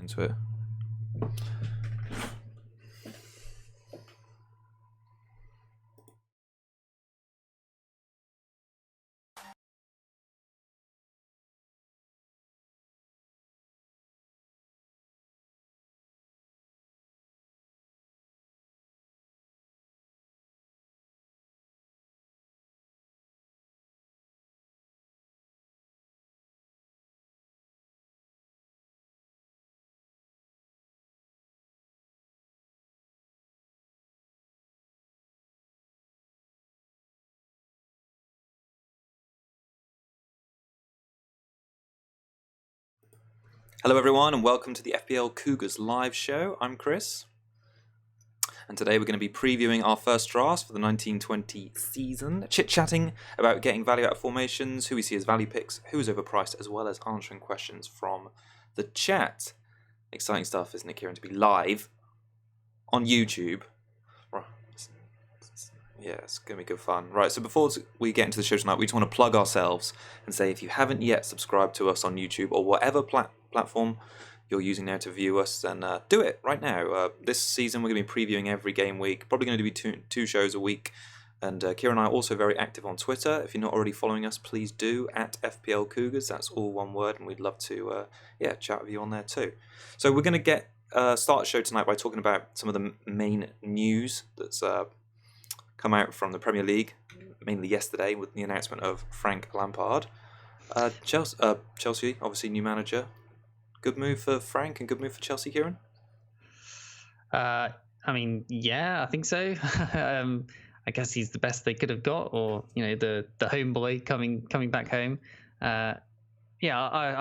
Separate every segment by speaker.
Speaker 1: into it. Hello everyone and welcome to the FPL Cougars live show. I'm Chris and today we're going to be previewing our first drafts for the 1920 season, chit-chatting about getting value out of formations, who we see as value picks, who's overpriced, as well as answering questions from the chat. Exciting stuff, isn't it, Kieran, to be live on YouTube? Yeah, it's going to be good fun. Right, so before we get into the show tonight, we just want to plug ourselves and say if you haven't yet subscribed to us on YouTube or whatever platform you're using now to view us, then do it right now. This season we're going to be previewing every game week, probably going to be two shows a week. And Kieran and I are also very active on Twitter. If you're not already following us, please do, at FPL Cougars. That's all one word, and we'd love to chat with you on there too. So we're going to start the show tonight by talking about some of the main news that's come out from the Premier League, mainly yesterday with the announcement of Frank Lampard. Chelsea, obviously new manager. Good move for Frank and good move for Chelsea, Kieran?
Speaker 2: I think so. I guess he's the best they could have got, or the homeboy coming back home. I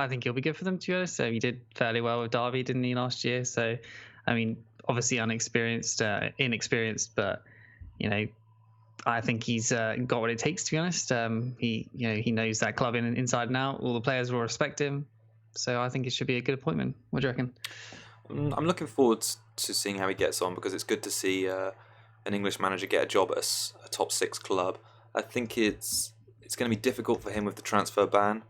Speaker 2: think he'll be good for them, to be honest. So he did fairly well with Derby, didn't he, last year? So, obviously inexperienced, but I think he's got what it takes, to be honest. He knows that club inside and out. All the players will respect him. So I think it should be a good appointment. What do you reckon?
Speaker 1: I'm looking forward to seeing how he gets on, because it's good to see an English manager get a job at a top 6 club. I think it's going to be difficult for him with the transfer ban,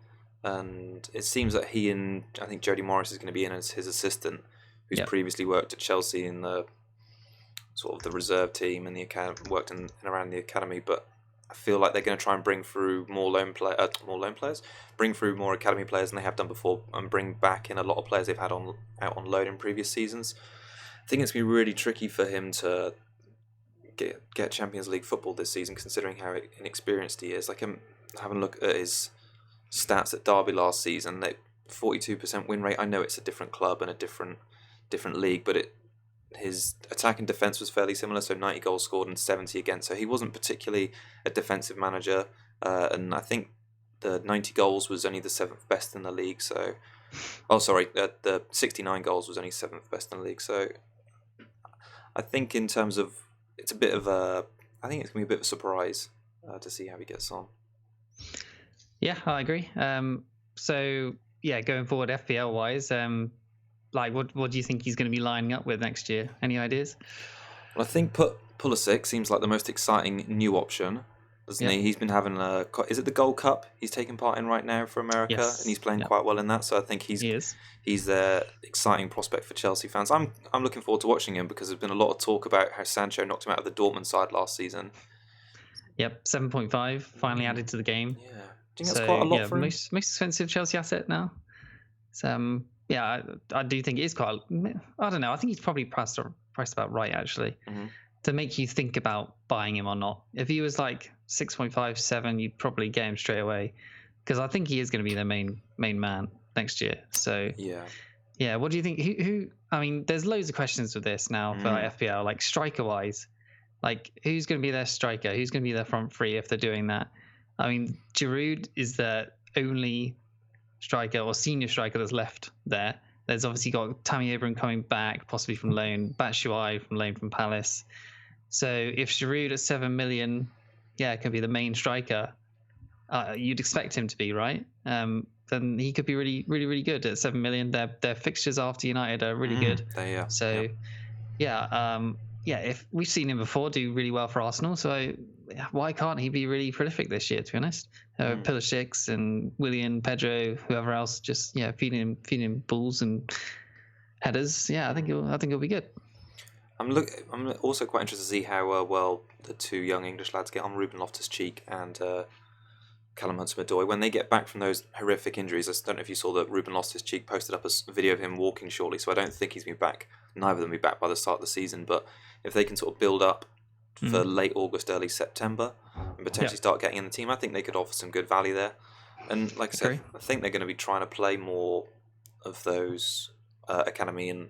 Speaker 1: and it seems that he and I think Jody Morris is going to be in as his assistant, who's previously worked at Chelsea in the sort of the reserve team and the academy, worked in and around the academy, but I feel like they're going to try and bring through more bring through more academy players than they have done before, and bring back in a lot of players they've had out on loan in previous seasons. I think it's going to be really tricky for him to get Champions League football this season, considering how inexperienced he is. Like, I'm having a look at his stats at Derby last season. 42% win rate. I know it's a different club and a different league, but his attack and defence was fairly similar, so 90 goals scored and 70 against. So he wasn't particularly a defensive manager, and I think the 90 goals was only the 7th best in the league. So, the 69 goals was only 7th best in the league. So I think in terms of, it's going to be a bit of a surprise to see how he gets on.
Speaker 2: Yeah, I agree. Going forward FPL wise, what do you think he's going to be lining up with next year? Any ideas?
Speaker 1: Well, I think Pulisic seems like the most exciting new option, doesn't he? He's been having is it the Gold Cup he's taking part in right now for America? Yes. And he's playing quite well in that, so I think he's an exciting prospect for Chelsea fans. I'm looking forward to watching him, because there's been a lot of talk about how Sancho knocked him out of the Dortmund side last season.
Speaker 2: Yep, 7.5 finally added to the game.
Speaker 1: Yeah, do you think that's quite a lot for him?
Speaker 2: Most expensive Chelsea asset now. So I do think it is quite. I don't know. I think he's probably priced about right, actually, to make you think about buying him or not. If he was like 6.5, 7, you'd probably get him straight away, because I think he is going to be their main man next year. So yeah. What do you think? Who? I mean, there's loads of questions with this now for FPL, like striker wise. Like, who's going to be their striker? Who's going to be their front three if they're doing that? I mean, Giroud is the only striker or senior striker that's left there. There's obviously got Tammy Abraham coming back, possibly from loan, Batshuayi from loan from Palace. So if Giroud at 7 million, can be the main striker, you'd expect him to be, right? Then he could be really, really, really good at 7 million. Their fixtures after United are really good. If we've seen him before do really well for Arsenal, so why can't he be really prolific this year, to be honest? Pulisic and Willian, Pedro, whoever else, just feeding him balls, and headers. Yeah, I think it'll be good.
Speaker 1: I'm also quite interested to see how well the two young English lads get on, Ruben Loftus-Cheek and Callum Hudson-Odoi. When they get back from those horrific injuries, I don't know if you saw that Ruben Loftus-Cheek posted up a video of him walking shortly, so I don't think he's going to be back. Neither of them will be back by the start of the season, but if they can sort of build up for late August, early September, and potentially start getting in the team, I think they could offer some good value there. And like I said, I think they're going to be trying to play more of those academy and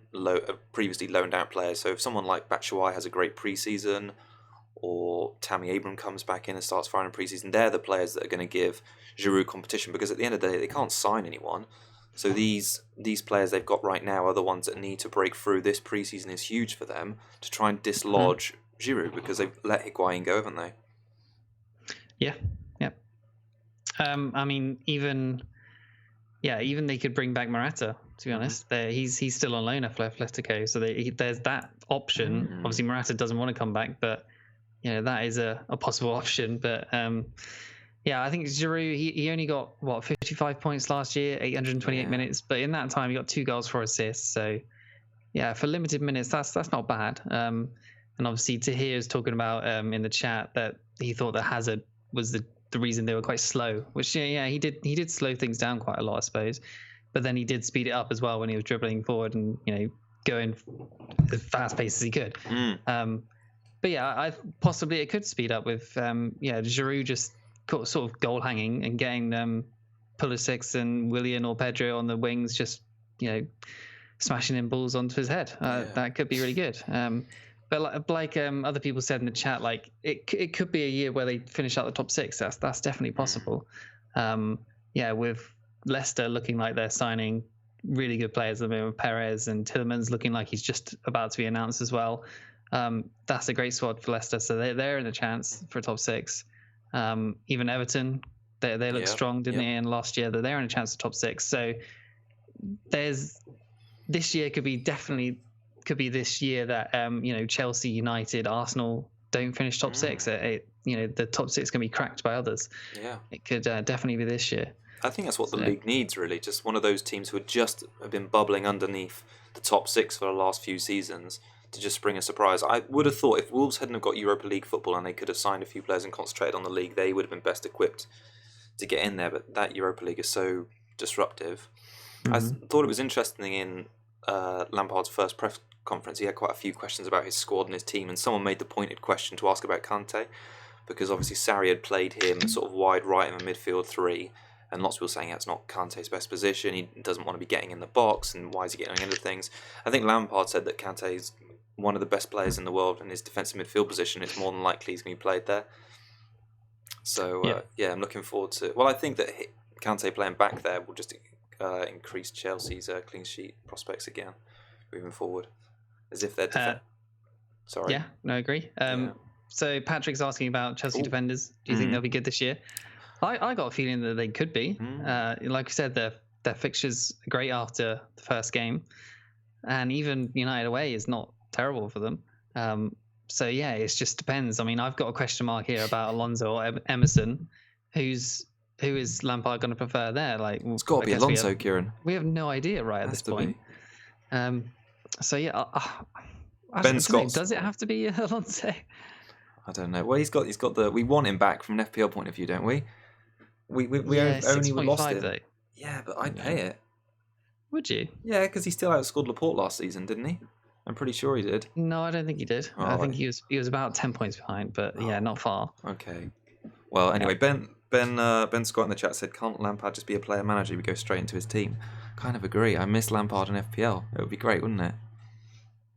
Speaker 1: previously loaned out players. So if someone like Batshuayi has a great pre-season, or Tammy Abraham comes back in and starts firing in pre-season, they're the players that are going to give Giroud competition, because at the end of the day they can't sign anyone. So these players they've got right now are the ones that need to break through. This pre-season is huge for them to try and dislodge Giroud, because they've let Higuain go, haven't they?
Speaker 2: Yeah. I mean, even they could bring back Morata. To be honest, he's still on loan at Atletico, so there's that option. Obviously, Morata doesn't want to come back, but that is a possible option. But I think Giroud, he only got 55 points last year, 828 minutes, but in that time he got 2 goals, 4 assists. So for limited minutes, that's not bad. And obviously Tahir is talking about in the chat that he thought that Hazard was the reason they were quite slow, which he did slow things down quite a lot, I suppose. But then he did speed it up as well when he was dribbling forward and going as fast paced as he could. But I possibly it could speed up with Giroud just sort of goal hanging and getting Pulisic and Willian or Pedro on the wings, just smashing in balls onto his head. That could be really good. But like other people said in the chat, like it could be a year where they finish out the top 6. That's definitely possible. With Leicester looking like they're signing really good players at the moment, Perez and Tielemans looking like he's just about to be announced as well. That's a great squad for Leicester, so they're in a chance for top 6. Even Everton, they look strong, didn't they? And last year that they're in a chance for top 6. So this year could be this year that Chelsea, United, Arsenal don't finish top 6. The top 6 can be cracked by others. It could definitely be this year.
Speaker 1: I think that's what the league needs, really. Just one of those teams who have been bubbling underneath the top 6 for the last few seasons to just spring a surprise. I would have thought if Wolves hadn't have got Europa League football and they could have signed a few players and concentrated on the league, they would have been best equipped to get in there. But that Europa League is so disruptive. I thought it was interesting in Lampard's first press conference. He had quite a few questions about his squad and his team, and someone made the pointed question to ask about Kante, because obviously Sarri had played him sort of wide right in a midfield 3. And lots of people saying that's not Kante's best position. He doesn't want to be getting in the box, and why is he getting into things? I think Lampard said that Kante is one of the best players in the world in his defensive midfield position. It's more than likely he's going to be played there. So, I'm looking forward to... Well, I think that Kante playing back there will just increase Chelsea's clean sheet prospects again, moving forward. As if they're... Sorry.
Speaker 2: Yeah, no, I agree. So Patrick's asking about Chelsea defenders. Do you think they'll be good this year? I got a feeling that they could be. Like I said, their fixtures are great after the first game, and even United away is not terrible for them. It just depends. I mean, I've got a question mark here about Alonso or Emerson. Who is Lampard going to prefer there? Like,
Speaker 1: it's got to be Alonso, Kieran.
Speaker 2: We have no idea at this point. Ben
Speaker 1: Scott.
Speaker 2: Does it have to be Alonso?
Speaker 1: I don't know. Well, he's got the. We want him back from an FPL point of view, don't we? We only lost him. Though. Yeah, but I'd pay it.
Speaker 2: Would you?
Speaker 1: Yeah, because he still outscored Laporte last season, didn't he? I'm pretty sure he did.
Speaker 2: No, I don't think he did. I think he was about 10 points behind, but not far.
Speaker 1: Okay. Well, anyway, Ben Scott in the chat said, "Can't Lampard just be a player manager? We go straight into his team." Kind of agree. I miss Lampard and FPL. It would be great, wouldn't it?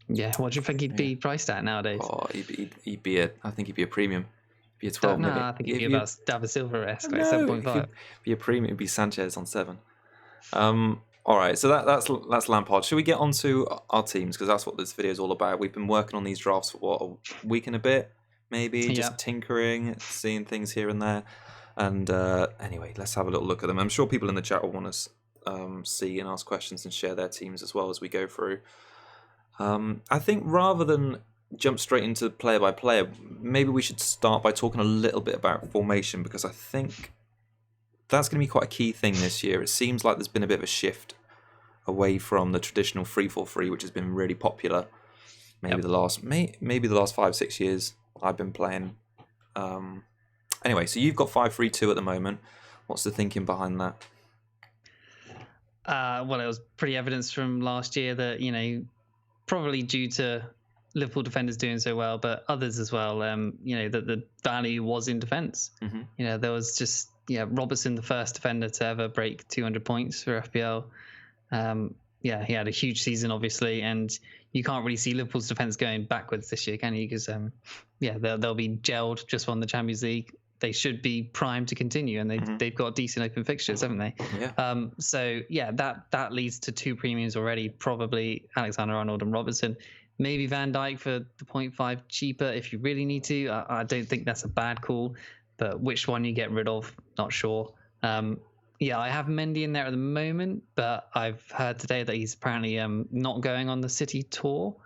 Speaker 2: Yeah. What do you think he'd be priced at nowadays?
Speaker 1: Oh, he'd be I think he'd be a premium. Be a 12.
Speaker 2: No, I think he'd be about David Silva-esque, like 7.5.
Speaker 1: Be a premium. It'd be Sanchez on 7. All right, so that's Lampard. Should we get on to our teams, because that's what this video is all about? We've been working on these drafts for a week and a bit, maybe, just tinkering, seeing things here and there. And anyway, let's have a little look at them. I'm sure people in the chat will want to see and ask questions and share their teams as well as we go through. I think rather than jump straight into player by player, maybe we should start by talking a little bit about formation, because I think that's going to be quite a key thing this year. It seems like there's been a bit of a shift away from the traditional 3-4-3, which has been really popular. Maybe the last 5-6 years I've been playing. Anyway, so you've got 5-3-2 at the moment. What's the thinking behind that?
Speaker 2: Well, it was pretty evidence from last year that, probably due to Liverpool defenders doing so well, but others as well, that the value was in defence.
Speaker 1: Mm-hmm.
Speaker 2: There was just, Robertson, the first defender to ever break 200 points for FPL. He had a huge season, obviously, and you can't really see Liverpool's defence going backwards this year, can you? Because, they'll be gelled, just won the Champions League. They should be primed to continue, and they've got decent open fixtures, haven't they?
Speaker 1: Yeah.
Speaker 2: That leads to two premiums already, probably Alexander-Arnold and Robertson. Maybe Van Dijk for the 0.5 cheaper if you really need to. I don't think that's a bad call, but which one you get rid of, not sure. I have Mende in there at the moment, but I've heard today that he's apparently not going on the City tour.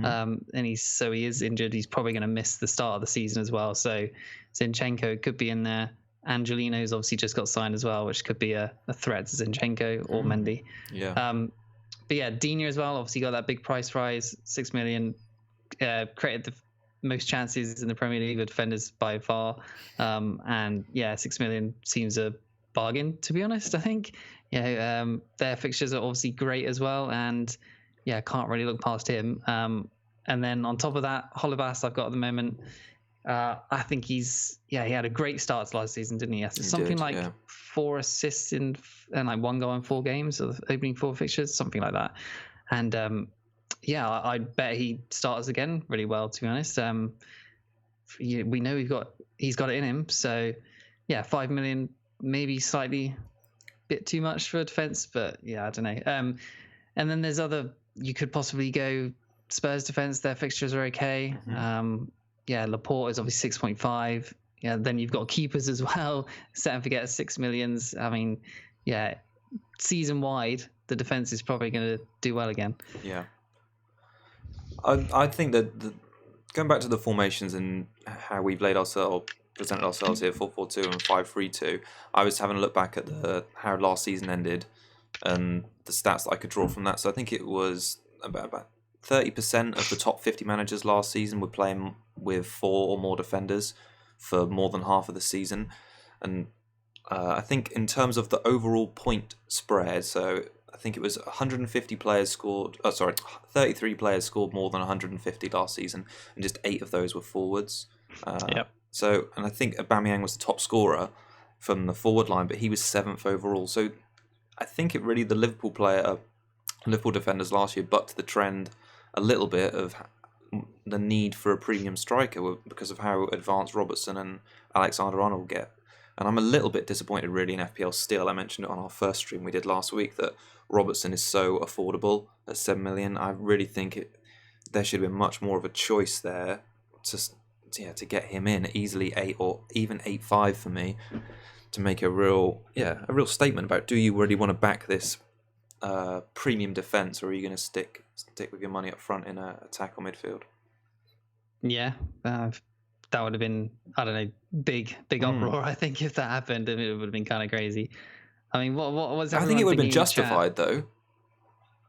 Speaker 2: And he is injured. He's probably going to miss the start of the season as well. So Zinchenko could be in there. Angelino's obviously just got signed as well, which could be a threat to Zinchenko or Mende. Digne as well. Obviously got that big price rise, 6 million. Created the most chances in the Premier League with defenders by far. 6 million seems a bargain, to be honest. I think their fixtures are obviously great as well, and can't really look past him. And then on top of that, Holebas I've got at the moment. I think he had a great start to last season, didn't he? Something like 4 assists and like 1 goal in 4 games of the opening 4 fixtures, something like that. And I'd bet he starts again really well, to be honest. We know he's got it in him. So 5 million, maybe slightly bit too much for defense, but I don't know. And then there's you could possibly go Spurs defense. Their fixtures are okay. Laporte is obviously 6.5. Then you've got keepers as well. Set and forget 6 millions. I mean, season wide, the defense is probably going to do well again.
Speaker 1: Yeah. I think that going back to the formations and how we've presented ourselves here, 4-4-2 and 5-3-2, I was having a look back at how last season ended and the stats that I could draw from that. So I think it was about 30% of the top 50 managers last season were playing with 4 or more defenders for more than half of the season. And I think in terms of the overall point spread, so I think it was 150 players scored. 33 players scored more than 150 last season, and just 8 of those were forwards. So, and I think Aubameyang was the top scorer from the forward line, but he was 7th overall. So, I think the Liverpool defenders last year bucked the trend a little bit of the need for a premium striker because of how advanced Robertson and Alexander-Arnold get. And I'm a little bit disappointed really in FPL still. I mentioned it on our first stream we did last week that Robertson is so affordable at 7 million. I really think there should have been much more of a choice there to get him in easily 8 or even 8.5 for me to make a real statement about, do you really want to back this premium defense, or are you going to stick with your money up front in attack or midfield?
Speaker 2: That would have been, I don't know, big uproar. I think if that happened, it would have been kind of crazy. I mean, what was that?
Speaker 1: I think it would have been justified though.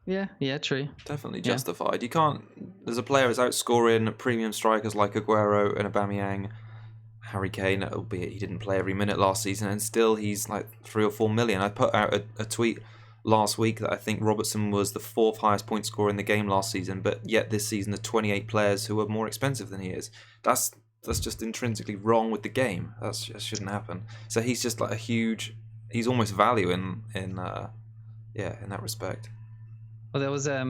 Speaker 2: Yeah, true.
Speaker 1: Definitely justified. You can't. There's a player who's outscoring premium strikers like Aguero and Aubameyang, Harry Kane, albeit he didn't play every minute last season, and still he's like 3 or 4 million. I put out a tweet last week that I think Robertson was the 4th highest point scorer in the game last season, but yet this season there are 28 players who are more expensive than he is. That's just intrinsically wrong with the game. That shouldn't happen. So he's just like he's almost value in that respect.
Speaker 2: Well, there was a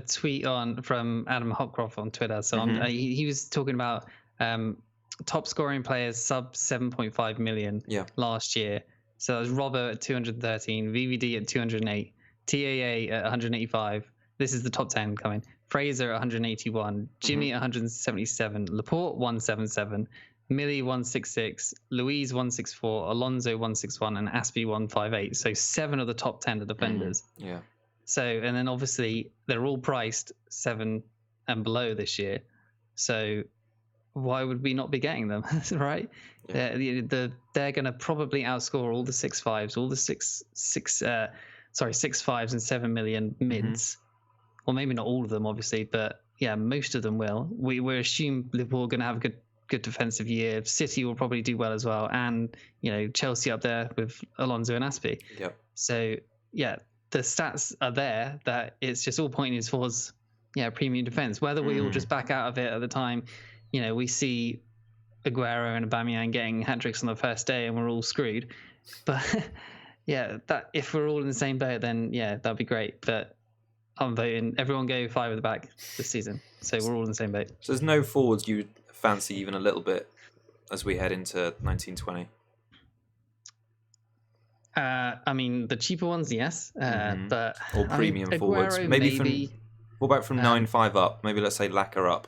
Speaker 2: tweet from Adam Hopcroft on Twitter. So he was talking about top scoring players sub 7.5 million last year. So that was Robert at 213, VVD at 208, TAA at 185. This is the top 10 coming. Fraser at 181, Jimmy at 177, Laporte 177, Millie 166, Louise 164, Alonso 161, and Aspie 158. So 7 of the top 10 are defenders. So, and then obviously they're all priced 7 and below this year. So why would we not be getting them, right? They're going to probably outscore all the 6.5s, all the 6 6 5s and 7 million mids. Well, maybe not all of them, obviously, but yeah, most of them will. We assume Liverpool are going to have a good defensive year. City will probably do well as well, and Chelsea up there with Alonso and Aspie.
Speaker 1: Yep.
Speaker 2: So yeah, the stats are there that it's just all pointing towards premium defense. Whether we all just back out of it at the time, we see Aguero and Aubameyang getting hat tricks on the first day and we're all screwed. But yeah, that if we're all in the same boat, then yeah, that'd be great. But I'm voting everyone go 5 at the back this season, so we're all in the same boat.
Speaker 1: So there's no forwards you fancy even a little bit as we head into 1920?
Speaker 2: I mean, the cheaper ones, yes, but
Speaker 1: or premium forwards.
Speaker 2: Aguero,
Speaker 1: maybe. What about from 9-5 up? Maybe let's say Lacquer up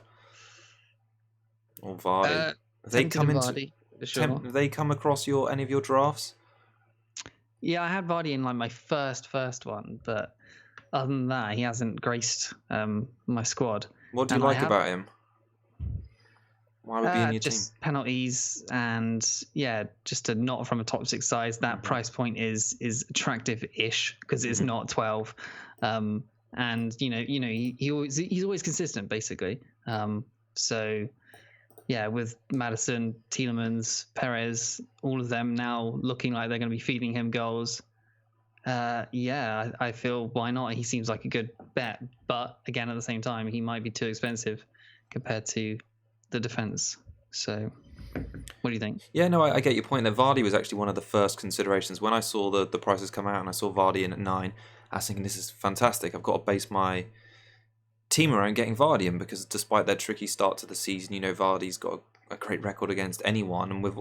Speaker 1: or Vardy. Have they come across any of your drafts?
Speaker 2: Yeah, I had Vardy in like my first one, but other than that, he hasn't graced my squad.
Speaker 1: What do you like about him? Why would he be in your
Speaker 2: just
Speaker 1: team?
Speaker 2: Penalties and just a not from a top 6 size. That price point is attractive-ish because it's not 12, and he's always consistent basically. So yeah, with Maddison, Tielemans, Perez, all of them now looking like they're going to be feeding him goals. I feel why not? He seems like a good bet, but again, at the same time, he might be too expensive compared to the defense. So what do you think?
Speaker 1: Yeah, no, I get your point there. Vardy was actually one of the first considerations. When I saw the prices come out and I saw Vardy in at 9, I was thinking, this is fantastic. I've got to base my team around getting Vardy in, because despite their tricky start to the season, Vardy's got a great record against anyone, and with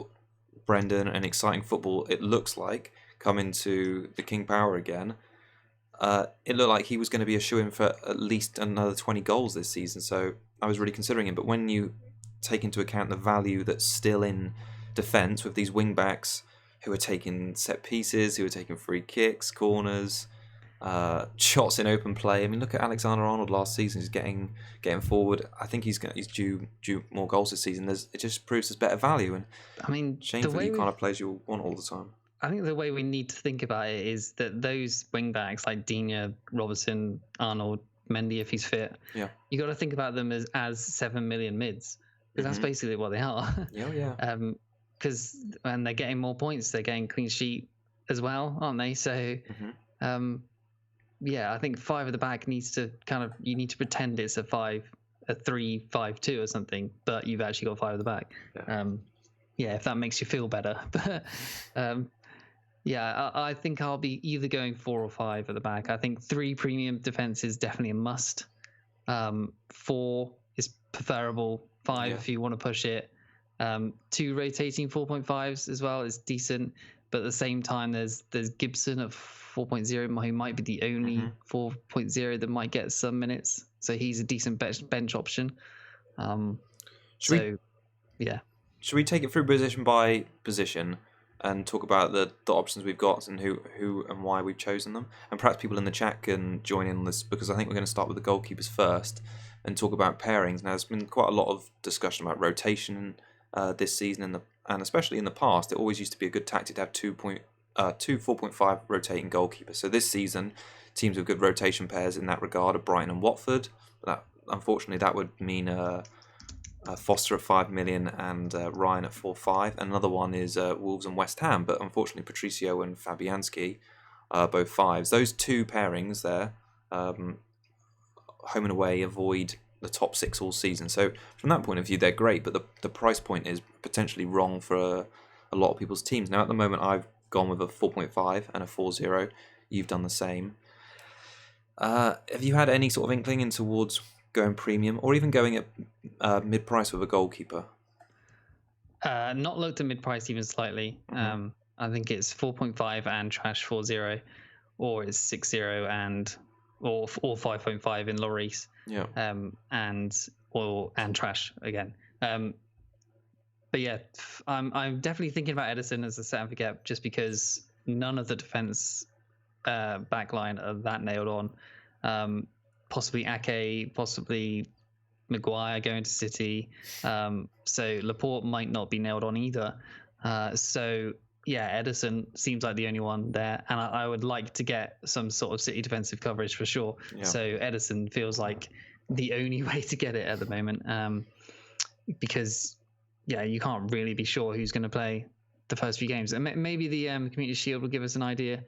Speaker 1: Brendan and exciting football, it looks like, coming to the King Power again, it looked like he was going to be a shoo-in for at least another 20 goals this season, so I was really considering him. But when you take into account the value that's still in defence with these wing-backs who are taking set pieces, who are taking free kicks, corners, shots in open play. I mean, look at Alexander-Arnold last season. He's getting forward. I think he's due more goals this season. It just proves there's better value. And
Speaker 2: I mean,
Speaker 1: shamefully, you can't have players you want all the time.
Speaker 2: I think the way we need to think about it is that those wing backs like Digne, Robertson, Arnold, Mende, if he's fit, you got to think about them as 7 million mids, because that's basically what they are.
Speaker 1: Yeah.
Speaker 2: Because and they're getting more points, they're getting clean sheet as well, aren't they? So, I think 5 at the back needs to you need to pretend it's a 3-5-2 or something, but you've actually got 5 at the back. If that makes you feel better. But I think I'll be either going 4 or 5 at the back. I think 3 premium defense is definitely a must. 4 is preferable. 5 if you want to push it. 2 rotating 4.5s as well is decent. But at the same time, there's Gibson at 4.0, who might be the only 4.0 that might get some minutes. So he's a decent bench option. Should
Speaker 1: we take it through position by position and talk about the options we've got and who and why we've chosen them? And perhaps people in the chat can join in on this, because I think we're going to start with the goalkeepers first and talk about pairings. Now, there's been quite a lot of discussion about rotation this season, and especially in the past. It always used to be a good tactic to have two 4.5 rotating goalkeepers. So this season, teams with good rotation pairs in that regard are Brighton and Watford. Unfortunately, that would mean Foster at 5 million and Ryan at 4.5. Another one is Wolves and West Ham, but unfortunately Patricio and Fabianski are both 5s. Those 2 pairings there, home and away, avoid the top 6 all season. So from that point of view, they're great, but the price point is potentially wrong for a lot of people's teams. Now, at the moment, I've gone with a 4.5 and a 4.0. You've done the same. Have you had any sort of inkling in towards going premium, or even going at mid-price with a goalkeeper?
Speaker 2: Not looked at mid-price even slightly. I think it's 4.5 and trash 4.0, or it's 6.0 and or 5.5 in Lloris. And trash again. But yeah, I'm definitely thinking about Edison as a set and forget, just because none of the defense backline are that nailed on. Possibly Ake, possibly Maguire going to City. So Laporte might not be nailed on either. So Ederson seems like the only one there, and I would like to get some sort of City defensive coverage for sure. Yeah. So Ederson feels like the only way to get it at the moment, because you can't really be sure who's going to play the first few games. And maybe the Community Shield will give us an idea.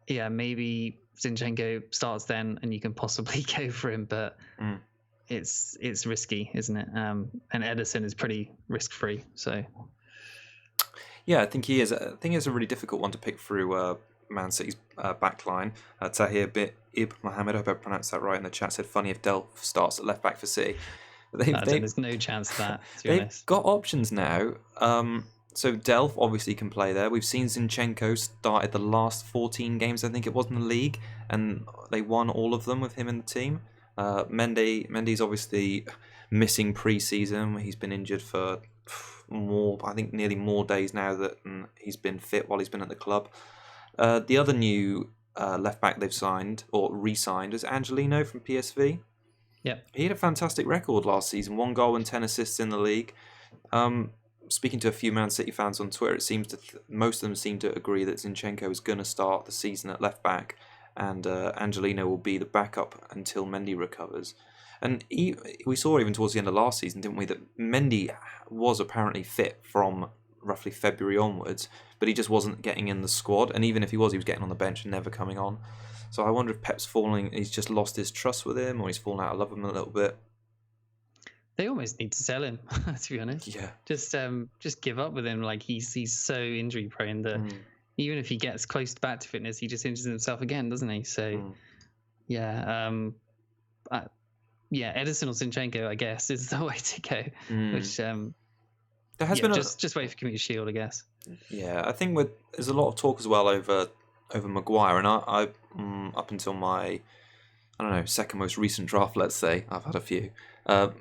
Speaker 2: Maybe Zinchenko starts then, and you can possibly go for him, but it's risky, isn't it? And Ederson is pretty risk-free, so.
Speaker 1: Yeah, I think he is. I think it's a really difficult one to pick through Man City's backline. Tahir Ib Mohammed, I hope I pronounced that right in the chat, said, funny if Delph starts at left back for City.
Speaker 2: There's no chance of that, to be honest.
Speaker 1: They've got options now. So Delph obviously can play there. We've seen Zinchenko started the last 14 games, I think it was, in the league, and they won all of them with him in the team. Mende's obviously missing pre-season. He's been injured for nearly more days now than he's been fit while he's been at the club. The other new left back they've signed or re-signed is Angelino from PSV.
Speaker 2: Yeah,
Speaker 1: he had a fantastic record last season, 1 goal and 10 assists in the league. Speaking to a few Man City fans on Twitter, it seems most of them seem to agree that Zinchenko is going to start the season at left back, and Angelino will be the backup until Mende recovers. And we saw even towards the end of last season, didn't we, that Mende was apparently fit from roughly February onwards, but he just wasn't getting in the squad. And even if he was getting on the bench and never coming on. So I wonder if Pep's he's just lost his trust with him, or he's fallen out of love with him a little bit.
Speaker 2: They almost need to sell him, to be honest.
Speaker 1: Yeah.
Speaker 2: Just give up with him. Like he's so injury prone that even if he gets close back to fitness, he just injures himself again, doesn't he? So Ederson or Zinchenko, I guess, is the way to go. Which
Speaker 1: there has been
Speaker 2: just wait for Community Shield, I guess.
Speaker 1: Yeah, I think there's a lot of talk as well over Maguire, and I up until my second most recent draft, let's say, I've had a few.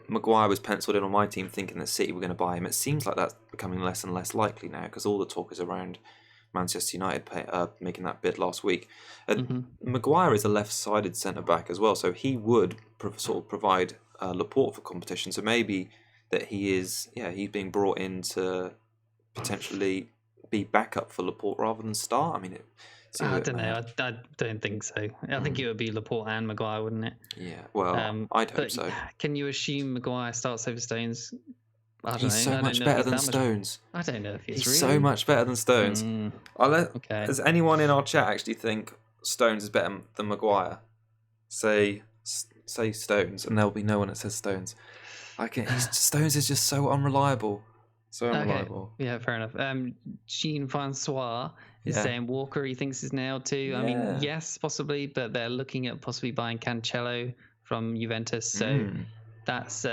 Speaker 1: Maguire was penciled in on my team thinking that City were going to buy him. It seems like that's becoming less and less likely now because all the talk is around Manchester United making that bid last week. Maguire is a left-sided centre-back as well, so he would provide Laporte for competition. So maybe that he's being brought in to potentially be backup for Laporte rather than start. I mean,
Speaker 2: I don't know. I don't think so. I think it would be Laporte and Maguire, wouldn't it?
Speaker 1: Yeah, well, I'd hope so.
Speaker 2: Can you assume Maguire starts over Stones?
Speaker 1: He's so much better than Stones.
Speaker 2: I don't know if he's really.
Speaker 1: So much better than Stones.
Speaker 2: Okay.
Speaker 1: Does anyone in our chat actually think Stones is better than Maguire? Say Stones, and there'll be no one that says Stones. Stones is just so unreliable. So unreliable.
Speaker 2: Okay. Yeah, fair enough. Jean Francois is saying Walker he thinks is nailed too. Yeah. I mean, yes, possibly, but they're looking at possibly buying Cancelo from Juventus, so that's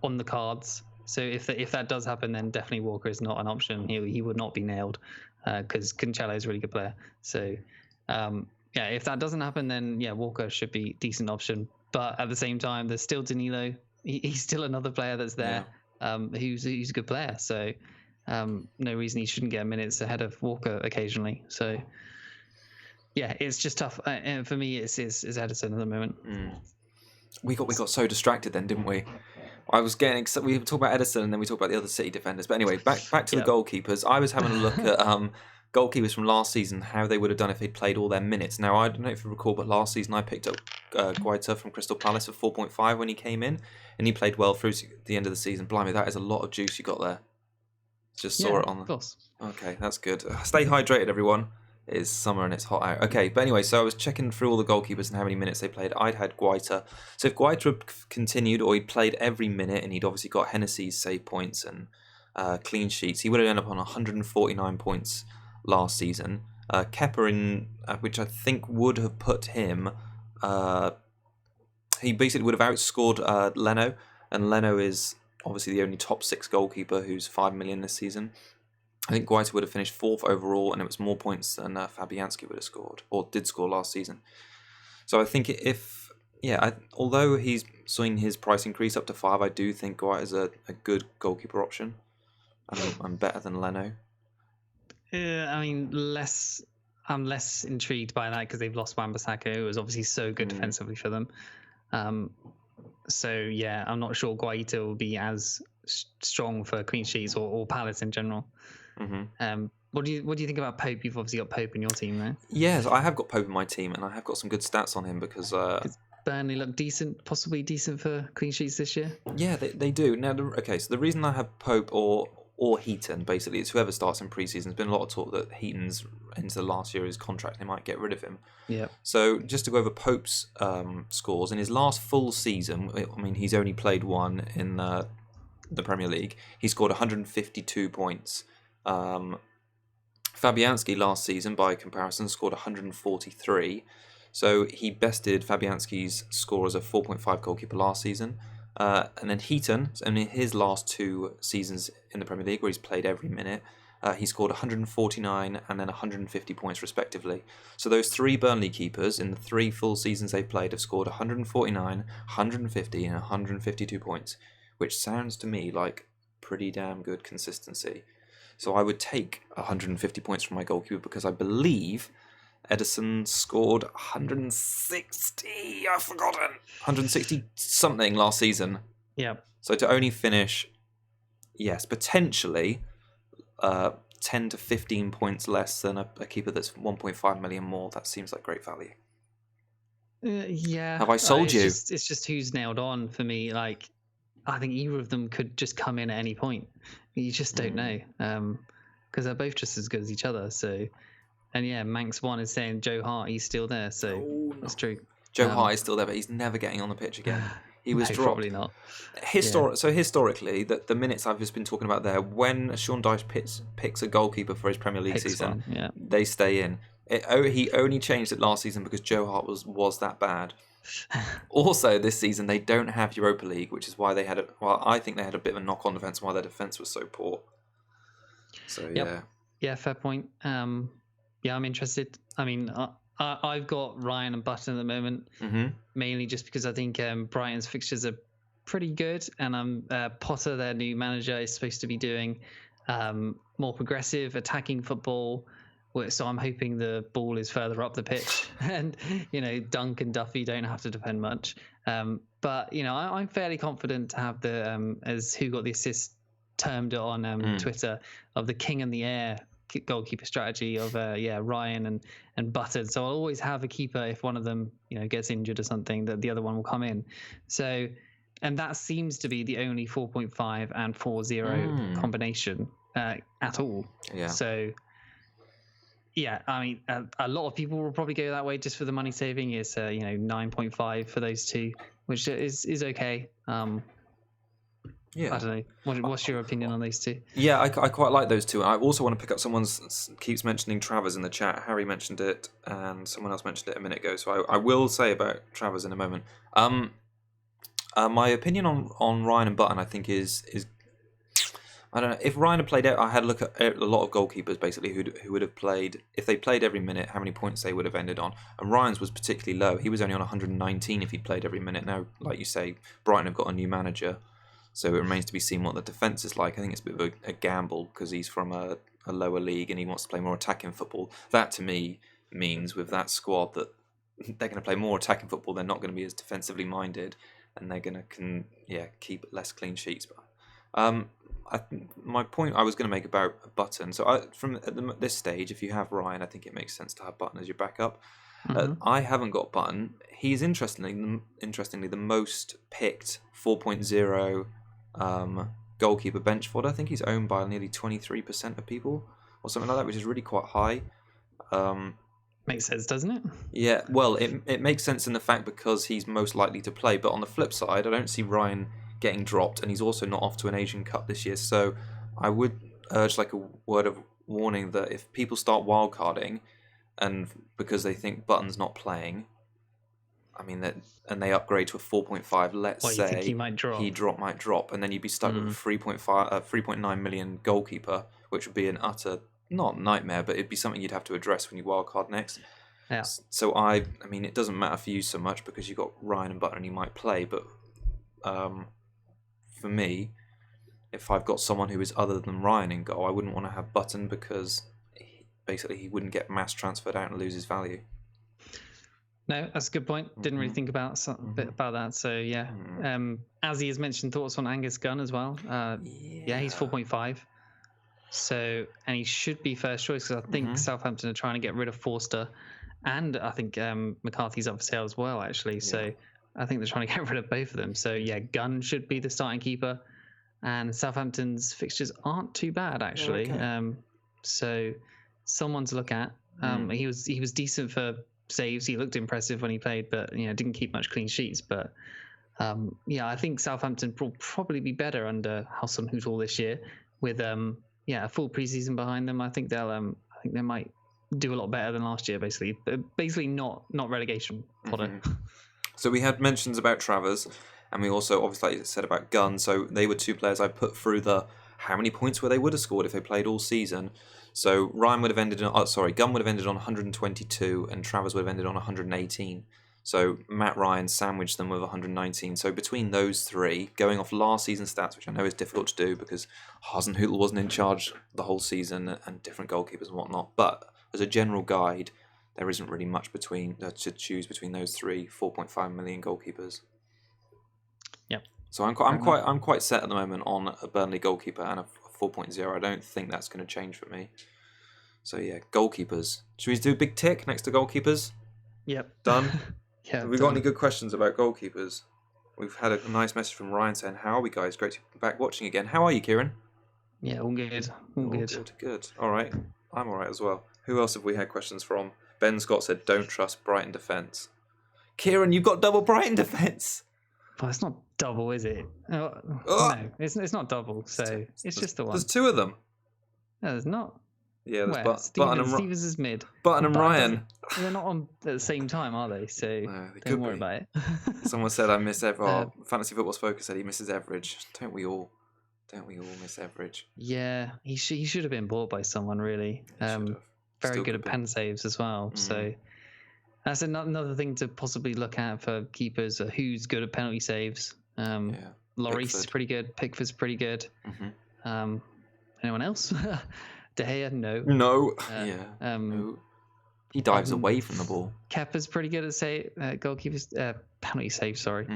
Speaker 2: on the cards. So if that does happen, then definitely Walker is not an option. He would not be nailed because Cancelo is a really good player. So if that doesn't happen, then Walker should be a decent option. But at the same time, there's still Danilo. He's still another player that's there who's a good player. So no reason he shouldn't get minutes ahead of Walker occasionally. So it's just tough. And for me, it's Ederson at the moment.
Speaker 1: We got so distracted then, didn't we? I was getting excited. We talked about Ederson and then we talked about the other City defenders. But anyway, back to the goalkeepers. I was having a look at goalkeepers from last season, how they would have done if they'd played all their minutes. Now, I don't know if you recall, but last season I picked up Guaita from Crystal Palace at 4.5 when he came in, and he played well through the end of the season. Blimey, that is a lot of juice you got there. Just saw it on.
Speaker 2: Of course.
Speaker 1: Okay, that's good. Stay hydrated, everyone. It is summer and it's hot out. Okay, but anyway, so I was checking through all the goalkeepers and how many minutes they played. I'd had Guaita. So if Guaita had continued, or he'd played every minute, and he'd obviously got Hennessy's save points and clean sheets, he would have ended up on 149 points last season. Kepa, which I think would have put him... he basically would have outscored Leno, and Leno is obviously the only top 6 goalkeeper who's 5 million this season. I think Guaita would have finished 4th overall, and it was more points than Fabianski would have scored, or did score last season. So I think although he's seeing his price increase up to 5, I do think Guaita is a good goalkeeper option, and better than Leno.
Speaker 2: I mean, I'm less intrigued by that because they've lost Wan-Bissaka, who was obviously so good defensively for them. So I'm not sure Guaita will be as strong for clean sheets or Palace in general. What do you think about Pope? You've obviously got Pope in your team now.
Speaker 1: Yes, I have got Pope in my team, and I have got some good stats on him because
Speaker 2: Burnley look decent, possibly decent for clean sheets this year.
Speaker 1: Yeah, they do. Now, so the reason I have Pope or Heaton, basically, it's whoever starts in pre-season. There's been a lot of talk that Heaton's into the last year of his contract, they might get rid of him.
Speaker 2: Yeah.
Speaker 1: So just to go over Pope's scores, in his last full season, I mean, he's only played one in the Premier League. He scored 152 points. Fabianski last season, by comparison, scored 143. So he bested Fabianski's score as a 4.5 goalkeeper last season. And then Heaton, in his last 2 seasons in the Premier League, where he's played every minute, he scored 149 and then 150 points respectively. So those 3 Burnley keepers in the 3 full seasons they've played have scored 149, 150 and 152 points, which sounds to me like pretty damn good consistency. So I would take 150 points from my goalkeeper because I believe Edison scored 160. I've forgotten 160 something last season.
Speaker 2: Yeah.
Speaker 1: So to only finish, yes, potentially 10 to 15 points less than a keeper that's 1.5 million more. That seems like great value.
Speaker 2: Yeah.
Speaker 1: Have I sold you?
Speaker 2: It's just who's nailed on for me. Like, I think either of them could just come in at any point. You just don't know, because they're both just as good as each other. So, and yeah, Manx One is saying Joe Hart, he's still there. So that's true.
Speaker 1: Joe Hart is still there, but he's never getting on the pitch again. He was dropped.
Speaker 2: Probably not.
Speaker 1: So historically, the minutes I've just been talking about there, when Sean Dyche picks a goalkeeper for his Premier League season, they stay in. He only changed it last season because Joe Hart was that bad. Also, this season they don't have Europa League, which is why they had I think they had a bit of a knock-on defense, why their defense was so poor. So
Speaker 2: yeah, fair point. I'm interested. I mean, I've got Ryan and Button at the moment, mainly just because I think Brighton's fixtures are pretty good, and Potter, their new manager, is supposed to be doing more progressive attacking football. So I'm hoping the ball is further up the pitch, and Dunk and Duffy don't have to defend much. But I'm fairly confident to have the as who got the assist termed it on Twitter of the king in the air goalkeeper strategy of Ryan and Button. So I'll always have a keeper if one of them gets injured or something, that the other one will come in. So, and that seems to be the only 4.5 and 4.0 combination at all.
Speaker 1: Yeah.
Speaker 2: So. Yeah, I mean, a lot of people will probably go that way just for the money saving. It's 9.5 for those two, which is okay. I don't know. What's your opinion on those two?
Speaker 1: Yeah, I quite like those two. I also want to pick up someone's keeps mentioning Travers in the chat. Harry mentioned it, and someone else mentioned it a minute ago. So I will say about Travers in a moment. My opinion on Ryan and Button, I think, is I don't know. If Ryan had played out, I had a look at a lot of goalkeepers basically who would have played, if they played every minute, how many points they would have ended on. And Ryan's was particularly low. He was only on 119 if he'd played every minute. Now, like you say, Brighton have got a new manager, so it remains to be seen what the defence is like. I think it's a bit of a gamble because he's from a lower league and he wants to play more attacking football. That to me means with that squad that they're going to play more attacking football. They're not going to be as defensively minded, and they're going to keep less clean sheets. My point I was going to make about Button. So from this stage, if you have Ryan, I think it makes sense to have Button as your backup. I haven't got Button. He's interestingly the most picked 4.0 goalkeeper bench fodder. I think he's owned by nearly 23% of people or something like that, which is really quite high.
Speaker 2: Makes sense, doesn't it?
Speaker 1: Yeah, well, it makes sense in the fact because he's most likely to play. But on the flip side, I don't see Ryan getting dropped, and he's also not off to an Asian Cup this year. So I would urge like a word of warning that if people start wildcarding, and because they think Button's not playing, I mean that, and they upgrade to a 4.5, let's say,
Speaker 2: you think he might
Speaker 1: drop, and then you'd be stuck with a 3.9 million goalkeeper, which would be an utter not nightmare, but it'd be something you'd have to address when you wildcard next.
Speaker 2: Yeah.
Speaker 1: So I mean, it doesn't matter for you so much because you've got Ryan and Button and you might play, but for me, if I've got someone who is other than Ryan in goal, I wouldn't want to have Button because basically he wouldn't get mass transferred out and lose his value.
Speaker 2: No, that's a good point. Didn't really think about bit about that. So yeah, as he has mentioned, thoughts on Angus Gunn as well. Yeah, he's 4.5. So, and he should be first choice because I think Southampton are trying to get rid of Forster, and I think McCarthy's up for sale as well, actually. So, I think they're trying to get rid of both of them. So, yeah, Gunn should be the starting keeper, and Southampton's fixtures aren't too bad, actually. So, someone to look at. He was decent for saves. He looked impressive when he played, but didn't keep much clean sheets. But I think Southampton will probably be better under Hasenhüttl this year with a full preseason behind them. I think they might do a lot better than last year. Basically not relegation fodder.
Speaker 1: So we had mentions about Travers, and we also obviously said about Gunn. So they were two players I put through the how many points where they would have scored if they played all season. So Gunn would have ended on 122, and Travers would have ended on 118. So Matt Ryan sandwiched them with 119. So between those three, going off last season's stats, which I know is difficult to do because Hasenhüttl wasn't in charge the whole season and different goalkeepers and whatnot, but as a general guide, there isn't really much between to choose between those three 4.5 million goalkeepers.
Speaker 2: Yep.
Speaker 1: So I'm quite set at the moment on a Burnley goalkeeper and a 4.0. I don't think that's going to change for me. So yeah, goalkeepers. Should we do a big tick next to goalkeepers?
Speaker 2: Yep.
Speaker 1: Done.
Speaker 2: Yeah.
Speaker 1: Have we got any good questions about goalkeepers? We've had a nice message from Ryan saying, "How are we, guys? Great to be back watching again. How are you, Kieran?"
Speaker 2: Yeah, all good. All good.
Speaker 1: Good. All right. I'm all right as well. Who else have we had questions from? Ben Scott said, "Don't trust Brighton defence." Kieran, you've got double Brighton defence.
Speaker 2: Well, it's not double, is it? No, it's not double. So it's just the one.
Speaker 1: There's two of them.
Speaker 2: No, there's not.
Speaker 1: Yeah, there's Button and
Speaker 2: Stevens is mid.
Speaker 1: Button and Ryan.
Speaker 2: They're not on at the same time, are they? So
Speaker 1: no,
Speaker 2: don't worry about it.
Speaker 1: Someone said I miss Everage. Fantasy Football's Focus said he misses Everage. Don't we all? Don't we all miss Everage?
Speaker 2: Yeah, he should have been bought by someone really. Very good at pen saves as well. So that's another thing to possibly look at for keepers. Who's good at penalty saves? Lloris is pretty good. Pickford's pretty good. Anyone else? De Gea, no.
Speaker 1: No. No. He dives away from the ball.
Speaker 2: Kepa's pretty good at goalkeepers penalty save. Sorry.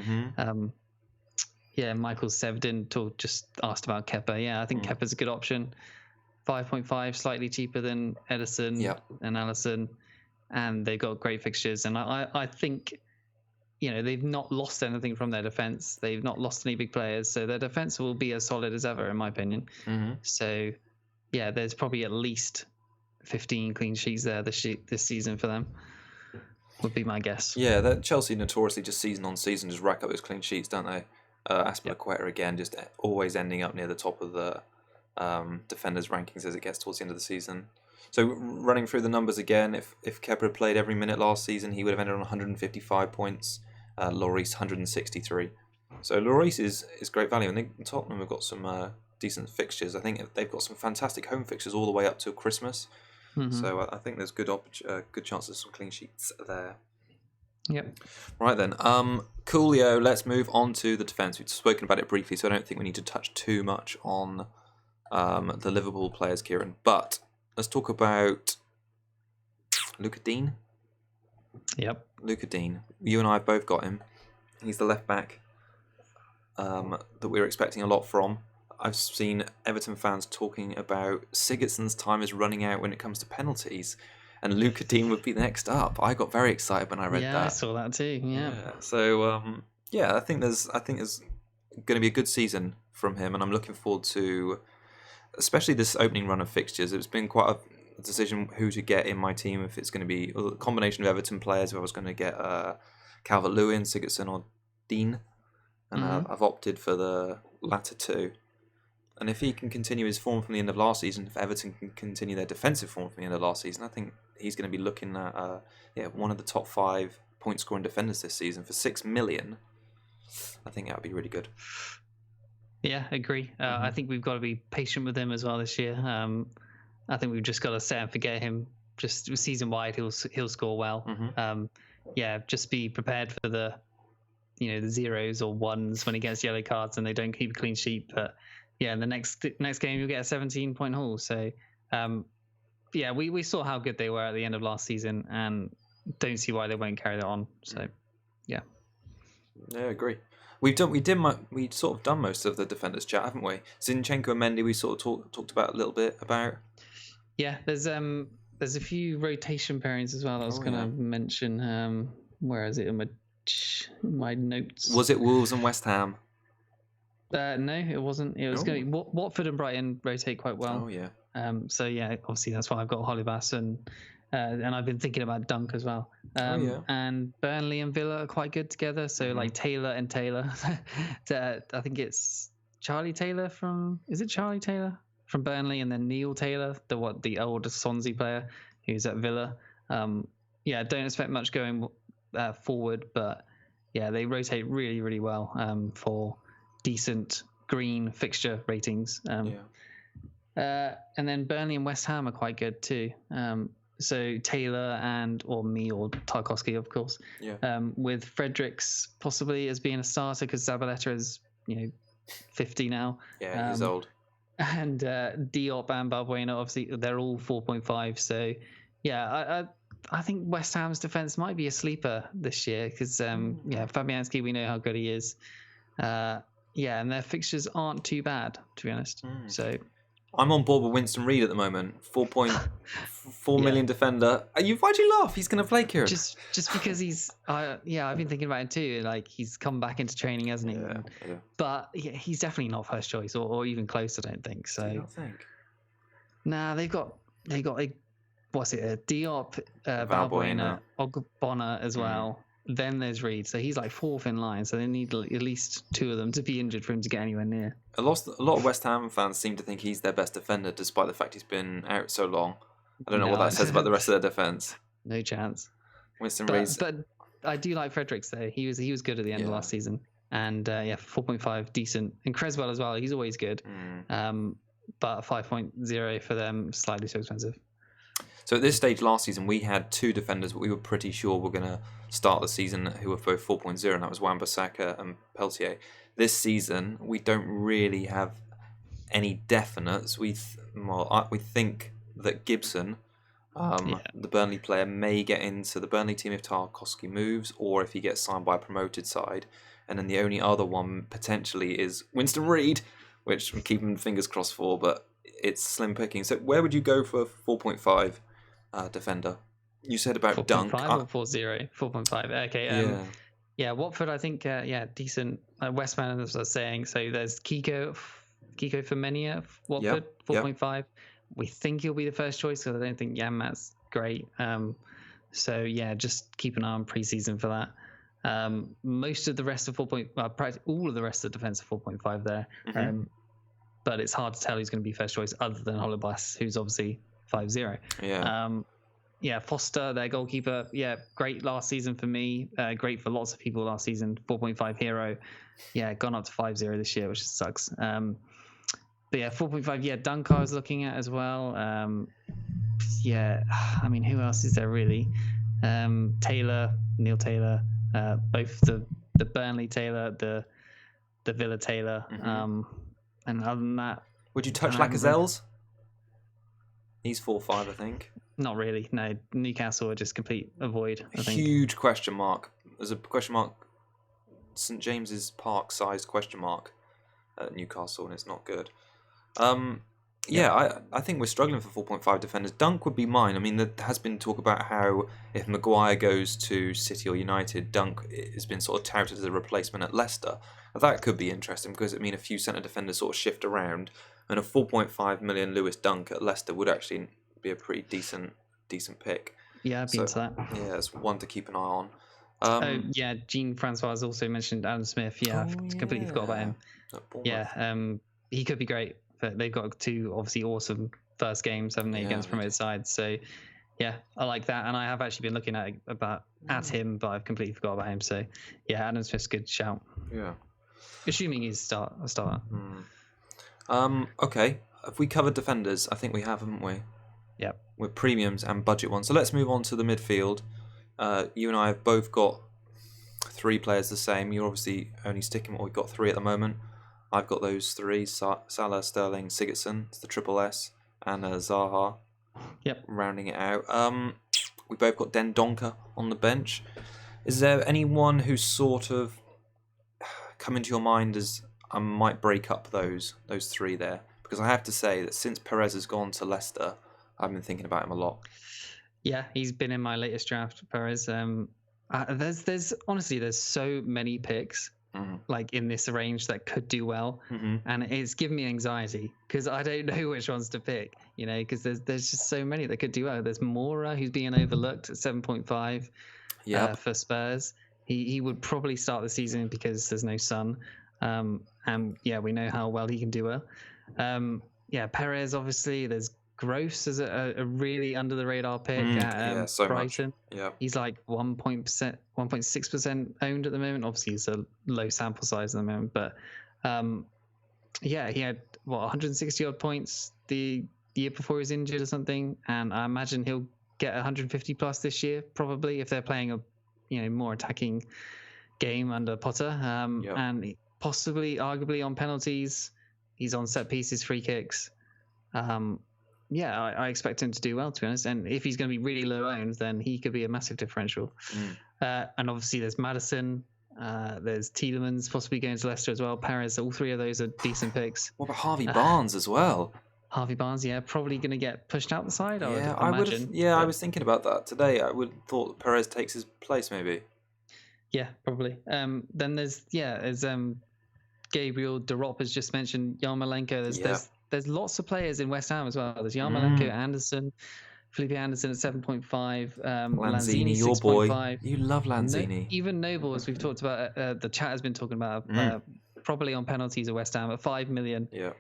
Speaker 2: Michael Sevdin just asked about Kepa. Yeah, I think Kepa's a good option. 5.5, slightly cheaper than Ederson and Alisson, and they've got great fixtures. And I think they've not lost anything from their defense. They've not lost any big players, so their defense will be as solid as ever, in my opinion. So. Yeah, there's probably at least 15 clean sheets there this season for them, would be my guess. Yeah,
Speaker 1: that Chelsea notoriously just season on season just rack up those clean sheets, don't they? Aspilicueta again, just always ending up near the top of the defenders' rankings as it gets towards the end of the season. So running through the numbers again, if Kepa had played every minute last season, he would have ended on 155 points, Lloris 163. So Lloris is great value. I think Tottenham have got some... decent fixtures. I think they've got some fantastic home fixtures all the way up till Christmas. So I think there's good chances of some clean sheets there.
Speaker 2: Yep.
Speaker 1: Right then. Coolio, let's move on to the defence. We've spoken about it briefly, so I don't think we need to touch too much on the Liverpool players, Kieran. But let's talk about Luca Dean.
Speaker 2: Yep.
Speaker 1: Luca Dean. You and I have both got him. He's the left back that we were expecting a lot from. I've seen Everton fans talking about Sigurdsson's time is running out when it comes to penalties, and Luca Dean would be next up. I got very excited when I read that.
Speaker 2: Yeah, I saw that too. Yeah.
Speaker 1: So I think there's going to be a good season from him, and I'm looking forward to, especially this opening run of fixtures. It's been quite a decision who to get in my team. If it's going to be a combination of Everton players, if I was going to get Calvert-Lewin, Sigurdsson, or Dean, and I've opted for the latter two. And if he can continue his form from the end of last season, if Everton can continue their defensive form from the end of last season, I think he's going to be looking at one of the top 5 point-scoring defenders this season for $6 million. I think that would be really good.
Speaker 2: Yeah, agree. I think we've got to be patient with him as well this year. I think we've just got to set and forget him. Just season-wide, he'll score well. Just be prepared for the zeros or ones when he gets yellow cards and they don't keep a clean sheet, but. Yeah, in the next game you'll get a 17-point haul. So, we saw how good they were at the end of last season, and don't see why they won't carry that on. So, yeah.
Speaker 1: Yeah, I agree. We sort of done most of the defenders chat, haven't we? Zinchenko and Mende we sort of talked about a little bit about.
Speaker 2: Yeah, there's a few rotation pairings as well. I was going to mention. Where is it in my notes?
Speaker 1: Was it Wolves and West Ham?
Speaker 2: No, it wasn't. It was going to be Watford and Brighton rotate quite well.
Speaker 1: Oh yeah.
Speaker 2: So yeah, obviously that's why I've got Hollybass and I've been thinking about Dunk as well. And Burnley and Villa are quite good together. So like Taylor and Taylor. I think it's Charlie Taylor from Burnley, and then Neil Taylor, the old Swansea player who's at Villa. Don't expect much going forward, but yeah, they rotate really, really well for decent green fixture ratings. And then Burnley and West Ham are quite good too. So Taylor or me or Tarkowski, of course. Yeah. With Fredericks possibly as being a starter because Zabaleta is 50 now.
Speaker 1: Yeah, he's old.
Speaker 2: And Diop and Balbuena, obviously, they're all 4.5. So, yeah, I think West Ham's defence might be a sleeper this year because, Fabianski, we know how good he is. And their fixtures aren't too bad, to be honest. So
Speaker 1: I'm on board with Winston Reid at the moment. 4.4 million defender. Why'd you laugh? He's going to play, Kieran.
Speaker 2: Just because he's... I've been thinking about it too. Like, he's come back into training, hasn't he? Yeah. But he's definitely not first choice or even close, I don't think. So.
Speaker 1: Do you not think?
Speaker 2: Nah, they got a Diop, Balbuena, Ogbonna as well. Then there's Reid, so he's like fourth in line. So they need at least two of them to be injured for him to get anywhere near.
Speaker 1: A lot of West Ham fans seem to think he's their best defender, despite the fact he's been out so long. I don't know what that says about the rest of their defence.
Speaker 2: No chance.
Speaker 1: Winston Reid.
Speaker 2: But I do like Fredericks though. He was good at the end of last season, and 4.5 decent, and Creswell as well. He's always good. But 5.0 for them, slightly too expensive.
Speaker 1: So at this stage last season, we had two defenders, but we were pretty sure were going to start the season who were both 4.0, and that was Wan-Bissaka and Peltier. This season, we don't really have any definites. We think that Gibson, the Burnley player, may get into the Burnley team if Tarkowski moves, or if he gets signed by a promoted side. And then the only other one potentially is Winston Reid, which I'm keeping fingers crossed for, but it's slim picking. So where would you go for 4.5 defender? You said about
Speaker 2: 4.
Speaker 1: Dunk.
Speaker 2: 4.5 or 4.0? 4.5. Okay. Watford, I think, decent. West Ham, as I was saying. So there's Kiko Femenia, Watford, 4.5. Yep. We think he'll be the first choice because I don't think Janmat's great. Just keep an eye on pre-season for that. Most of the rest of practically all of the rest of the defence are 4.5 there. But it's hard to tell who's going to be first choice other than Hollybass, who's obviously 5.0. Foster, their goalkeeper, great last season for me. Great for lots of people last season. 4.5 hero. Gone up to 5.0 this year, which sucks. 4.5. Dunk I was looking at as well. Who else is there really? Taylor, Neil Taylor, both the Burnley Taylor, the Villa Taylor. And other than that,
Speaker 1: would you touch Lacazelle's? He's 4.5, I think.
Speaker 2: Not really. No, Newcastle are just complete avoid. I think.
Speaker 1: Huge question mark. There's a question mark. St James's Park sized question mark at Newcastle, and it's not good. I think we're struggling for 4.5 defenders. Dunk would be mine. I mean, there has been talk about how if Maguire goes to City or United, Dunk has been sort of touted as a replacement at Leicester. That could be interesting because a few centre defenders sort of shift around, and a 4.5 million Lewis Dunk at Leicester would actually be a pretty decent pick.
Speaker 2: Yeah, I'd be into that.
Speaker 1: Yeah, it's one to keep an eye on.
Speaker 2: Jean-Francois has also mentioned Adam Smith. I've completely forgot about him. He could be great. But they've got two obviously awesome first games, haven't they, against promoted sides? So, I like that. And I have actually been looking at him, but I've completely forgot about him. So, Adam Smith's a good shout.
Speaker 1: Yeah.
Speaker 2: Assuming he's a starter.
Speaker 1: Okay. Have we covered defenders? I think we have, haven't we?
Speaker 2: Yep.
Speaker 1: With premiums and budget ones. So let's move on to the midfield. You and I have both got three players the same. You're obviously only sticking with we've got three at the moment. I've got those three: Salah, Sterling, Sigurdsson. It's the triple S, and Zaha.
Speaker 2: Yep.
Speaker 1: Rounding it out. We both got Dendoncker on the bench. Is there anyone who's sort of come into your mind as I might break up those three there? Because I have to say that since Perez has gone to Leicester, I've been thinking about him a lot.
Speaker 2: Yeah, he's been in my latest draft, Perez. There's honestly, there's so many picks like in this range that could do well, and it's given me anxiety because I don't know which ones to pick. You know, because there's just so many that could do well. There's Mora, who's being overlooked at 7.5 for Spurs. He would probably start the season because there's no Son, and yeah, we know how well he can do well. Perez, obviously. There's Gross as a really under the radar pick at
Speaker 1: so
Speaker 2: Brighton.
Speaker 1: Much. Yeah,
Speaker 2: he's like 1.6% owned at the moment. Obviously, it's a low sample size at the moment, but he had 160 odd points the year before he was injured or something, and I imagine he'll get 150 plus this year probably if they're playing a more attacking game under Potter, and possibly arguably on penalties. He's on set pieces, free kicks. I expect him to do well, to be honest. And if he's going to be really low owned, then he could be a massive differential. And obviously, there's Maddison, there's Tielemans possibly going to Leicester as well. Perez, all three of those are decent picks.
Speaker 1: What about Harvey Barnes as well?
Speaker 2: Harvey Barnes, probably going to get pushed out the side. I would imagine.
Speaker 1: I was thinking about that today. I would thought Perez takes his place, maybe.
Speaker 2: Yeah, probably. Then there's Gabriel Diop has just mentioned Yarmolenko. There's lots of players in West Ham as well. There's Yarmolenko, Anderson, Felipe Anderson at 7.5, Lanzini
Speaker 1: your
Speaker 2: 6.5.
Speaker 1: boy. You love Lanzini.
Speaker 2: Even Noble, as we've talked about, the chat has been talking about, probably on penalties at West Ham at 5 million.
Speaker 1: Yeah,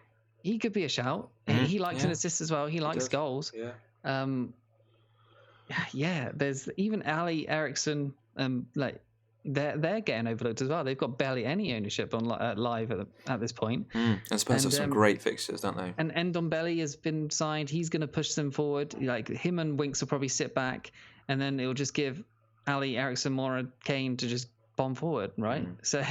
Speaker 2: he could be a shout. He likes an assist as well. He likes goals.
Speaker 1: Yeah.
Speaker 2: There's even Ali Eriksson. They're getting overlooked as well. They've got barely any ownership on live at this point.
Speaker 1: And Spurs have some great fixtures, don't they?
Speaker 2: And Ndombele has been signed. He's going to push them forward. Like him and Winks will probably sit back, and then it'll just give Ali Eriksson, Mora, Kane to just bomb forward, right? So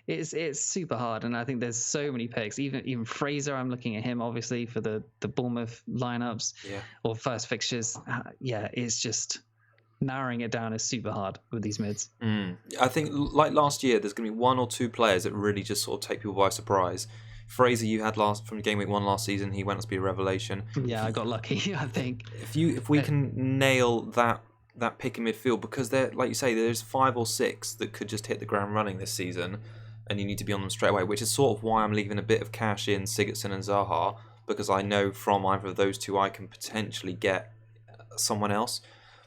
Speaker 2: it's super hard, and I think there's so many picks. Even Fraser, I'm looking at him obviously for the Bournemouth lineups or first fixtures. It's just. Narrowing it down is super hard with these mids.
Speaker 1: I think, like last year, there's going to be one or two players that really just sort of take people by surprise. Fraser, you had from game week 1 last season, he went on to be a revelation.
Speaker 2: Yeah, I got lucky, I think.
Speaker 1: If we can nail that pick in midfield, because there, like you say, there's 5 or 6 that could just hit the ground running this season, and you need to be on them straight away, which is sort of why I'm leaving a bit of cash in Sigurdsson and Zaha, because I know from either of those two I can potentially get someone else.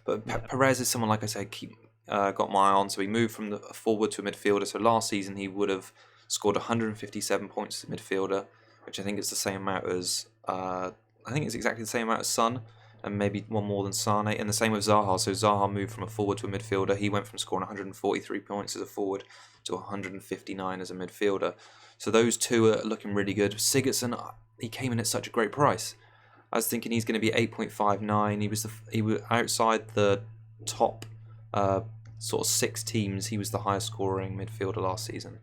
Speaker 1: But Perez is someone, like I said, got my eye on. So he moved from the forward to a midfielder. So last season he would have scored 157 points as a midfielder, which I think is the same amount as exactly the same amount as Son, and maybe one more than Sane. And the same with Zaha. So Zaha moved from a forward to a midfielder. He went from scoring 143 points as a forward to 159 as a midfielder. So those two are looking really good. Sigurdsson, he came in at such a great price. I was thinking he's going to be 8.59. He was outside the top sort of 6 teams. He was the highest scoring midfielder last season.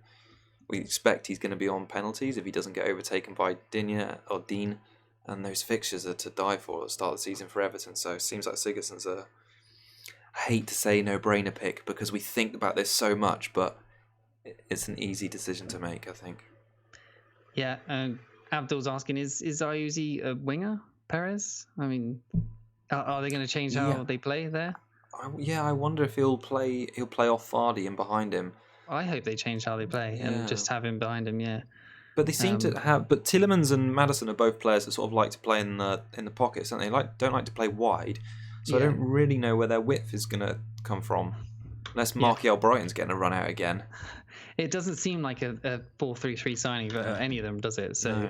Speaker 1: We expect he's going to be on penalties if he doesn't get overtaken by Dean, and those fixtures are to die for at the start of the season for Everton. So it seems like Sigurdsson's I hate to say no-brainer pick because we think about this so much, but it's an easy decision to make, I think.
Speaker 2: Yeah, Abdul's asking, is Ayuzi a winger? Perez? I mean, are they going to change how they play there?
Speaker 1: I wonder if he'll play off Vardy and behind him.
Speaker 2: I hope they change how they play and just have him behind him. Yeah,
Speaker 1: but they seem to have. But Tielemans and Maddison are both players that sort of like to play in the pockets, don't they? Don't like to play wide. So I don't really know where their width is going to come from, unless Martial Brighton's getting a run out again.
Speaker 2: It doesn't seem like a 4-3-3 signing for any of them, does it? So,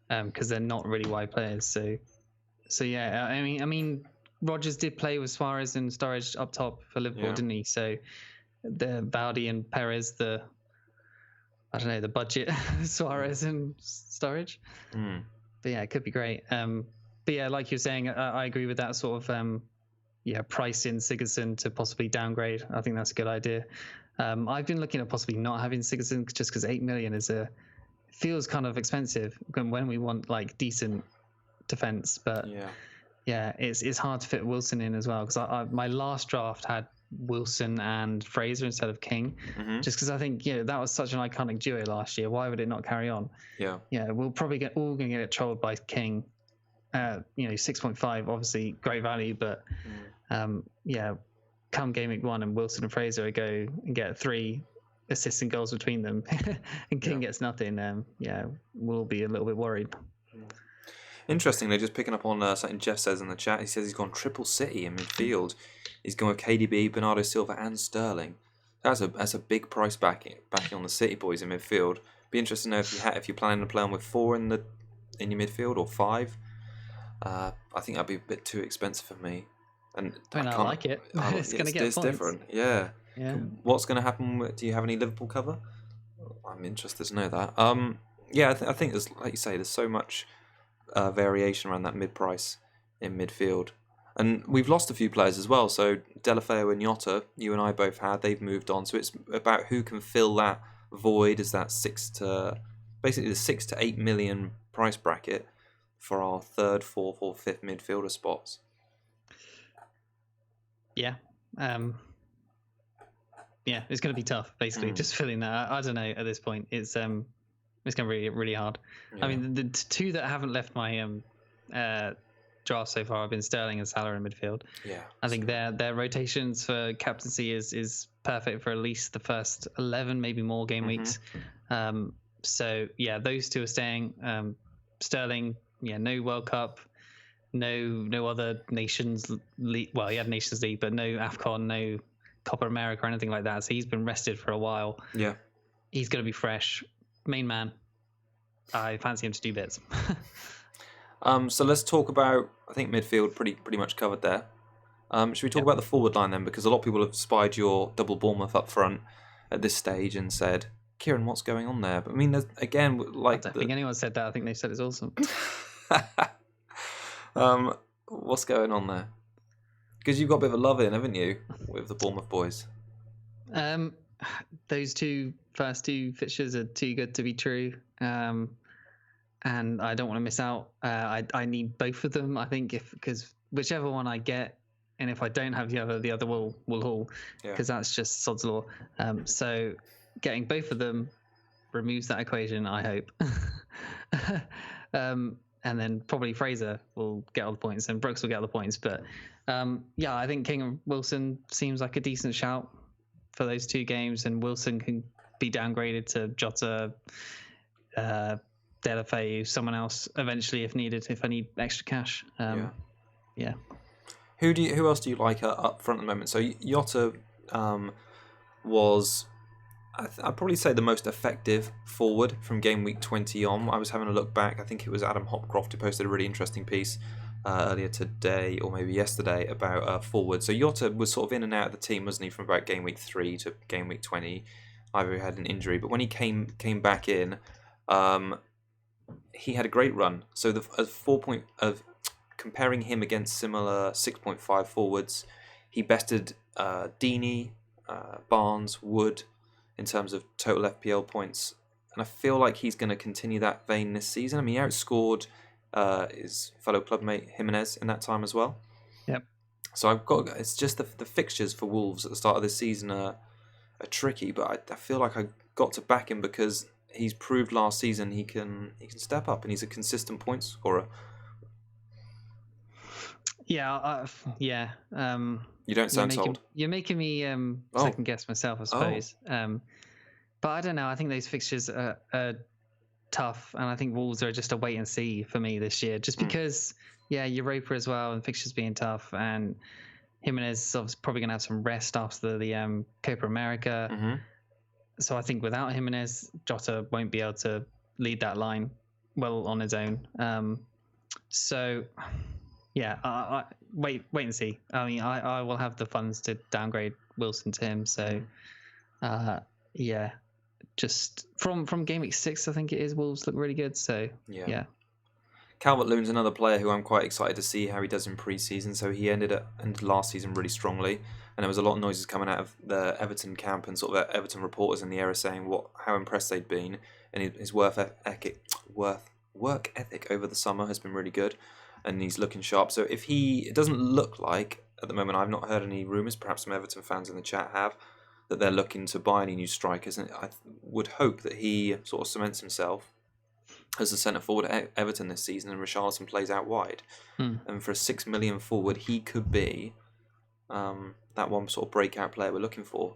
Speaker 2: because they're not really wide players. So yeah, I mean, Rodgers did play with Suarez and Sturridge up top for Liverpool, didn't he? So the Vardy and Perez, the budget Suarez and Sturridge. But yeah, it could be great. But yeah, like you're saying, I agree with that sort of price in Sigurdsson to possibly downgrade. I think that's a good idea. I've been looking at possibly not having Sigurdsson just because 8 million feels kind of expensive when we want like decent defense, but it's hard to fit Wilson in as well because my last draft had Wilson and Fraser instead of King, just because I think that was such an iconic duo last year. Why would it not carry on?
Speaker 1: Yeah,
Speaker 2: we'll probably all going to get trolled by King. 6.5, obviously great value, but come game week 1 and Wilson and Fraser go and get 3 assists and goals between them, and King gets nothing. We'll be a little bit worried.
Speaker 1: Interestingly, just picking up on something Jeff says in the chat, he says he's gone triple City in midfield. He's gone with KDB, Bernardo Silva, and Sterling. That's a big price backing on the City boys in midfield. Be interested to know if you're planning to play on with 4 in your midfield or 5. I think that'd be a bit too expensive for me. And
Speaker 2: I like it. It's going to get points.
Speaker 1: Different. Yeah. What's going to happen? Do you have any Liverpool cover? I'm interested to know that. I think there's, like you say, there's so much variation around that mid-price in midfield. And we've lost a few players as well. So Delafeu and Jota, you and I both had, they've moved on. So it's about who can fill that void as that 6 to 8 million price bracket for our 3rd, 4th or 5th midfielder spots.
Speaker 2: Yeah. It's going to be tough, basically, just filling that. I don't know at this point. It's going to be really hard. Yeah. I mean, the 2 that haven't left my draft so far have been Sterling and Salah in midfield.
Speaker 1: Yeah.
Speaker 2: I think their rotations for captaincy is perfect for at least the first 11, maybe more game weeks. So those 2 are staying. Sterling, no World Cup, no other Nations League. Well, he had Nations League, but no AFCON, no Copa America or anything like that. So he's been rested for a while.
Speaker 1: Yeah.
Speaker 2: He's going to be fresh. Main man. I fancy him to do bits.
Speaker 1: So let's talk about, I think midfield pretty much covered there. Should we talk about the forward line then? Because a lot of people have spied your double Bournemouth up front at this stage and said, Kieran, what's going on there? But I mean, again, like...
Speaker 2: I don't think anyone said that. I think they said it's awesome.
Speaker 1: What's going on there? Because you've got a bit of a love in, haven't you, with the Bournemouth boys?
Speaker 2: Those first two fixtures are too good to be true. And I don't want to miss out. I need both of them, I think, because whichever one I get, and if I don't have the other will haul, because that's just sod's law. So getting both of them removes that equation, I hope. And then probably Fraser will get all the points and Brooks will get all the points. But I think King and Wilson seems like a decent shout for those 2 games, and Wilson can be downgraded to Jota, Delafeu, someone else eventually if needed, if I need extra cash.
Speaker 1: Who else do you like up front at the moment? So Jota was, I'd probably say, the most effective forward from game week 20 on. I was having a look back. I think it was Adam Hopcroft who posted a really interesting piece earlier today or maybe yesterday about forward. So Jota was sort of in and out of the team, wasn't he, from about game week 3 to game week 20. Either he had an injury, but when he came back in, he had a great run. So comparing him against similar 6.5 forwards, he bested Deeney, Barnes, Wood in terms of total FPL points, and I feel like he's going to continue that vein this season. I mean, he outscored his fellow clubmate Jimenez in that time as well.
Speaker 2: Yep.
Speaker 1: So it's just the fixtures for Wolves at the start of this season are tricky, but I feel like I got to back him because he's proved last season he can step up and he's a consistent point scorer.
Speaker 2: Yeah.
Speaker 1: You don't sound sold.
Speaker 2: You're making me second guess myself, I suppose. But I don't know. I think those fixtures are tough, and I think Wolves are just a wait and see for me this year. Just because, Europa as well, and fixtures being tough, and Jimenez is probably going to have some rest after the Copa America.
Speaker 1: Mm-hmm.
Speaker 2: So I think without Jimenez, Jota won't be able to lead that line well on his own. Wait and see. I mean, I will have the funds to downgrade Wilson to him. So, just from game week 6, I think it is. Wolves look really good. So yeah.
Speaker 1: Calvert-Lewin's another player who I'm quite excited to see how he does in pre-season. So he ended last season really strongly, and there was a lot of noises coming out of the Everton camp and sort of Everton reporters in the area saying how impressed they'd been, and his work ethic over the summer has been really good, and he's looking sharp. So it doesn't look like at the moment. I've not heard any rumours. Perhaps some Everton fans in the chat have, that they're looking to buy any new strikers, and I would hope that he sort of cements himself as a centre forward at Everton this season, and Richarlison plays out wide. And for a $6 million forward, he could be that one sort of breakout player we're looking for.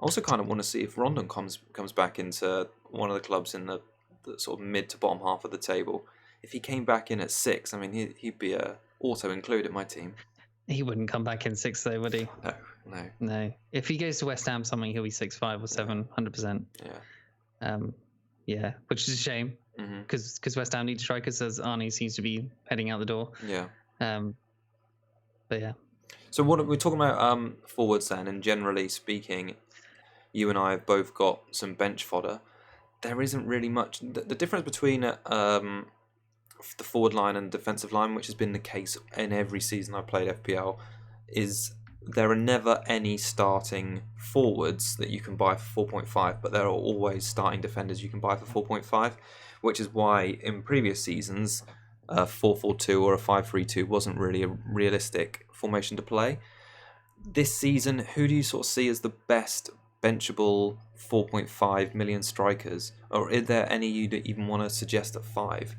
Speaker 1: I also kind of want to see if Rondon comes back into one of the clubs in the sort of mid to bottom half of the table. If he came back in at 6, I mean, he'd be auto include at my team.
Speaker 2: He wouldn't come back in 6 though, would he?
Speaker 1: No.
Speaker 2: If he goes to West Ham, something he'll be 6'5" or 7, 100%.
Speaker 1: Yeah.
Speaker 2: Which is a shame because West Ham need strikers, as Arnie seems to be heading out the door.
Speaker 1: Yeah.
Speaker 2: But yeah.
Speaker 1: So what we're talking about forwards then, and generally speaking, you and I have both got some bench fodder. There isn't really much. The difference between the forward line and defensive line, which has been the case in every season I've played FPL, is there are never any starting forwards that you can buy for 4.5, but there are always starting defenders you can buy for 4.5, which is why in previous seasons a 4-4-2 or a 5-3-2 wasn't really a realistic formation to play. This season, who do you sort of see as the best benchable 4.5 million strikers, or is there any you that even want to suggest at 5?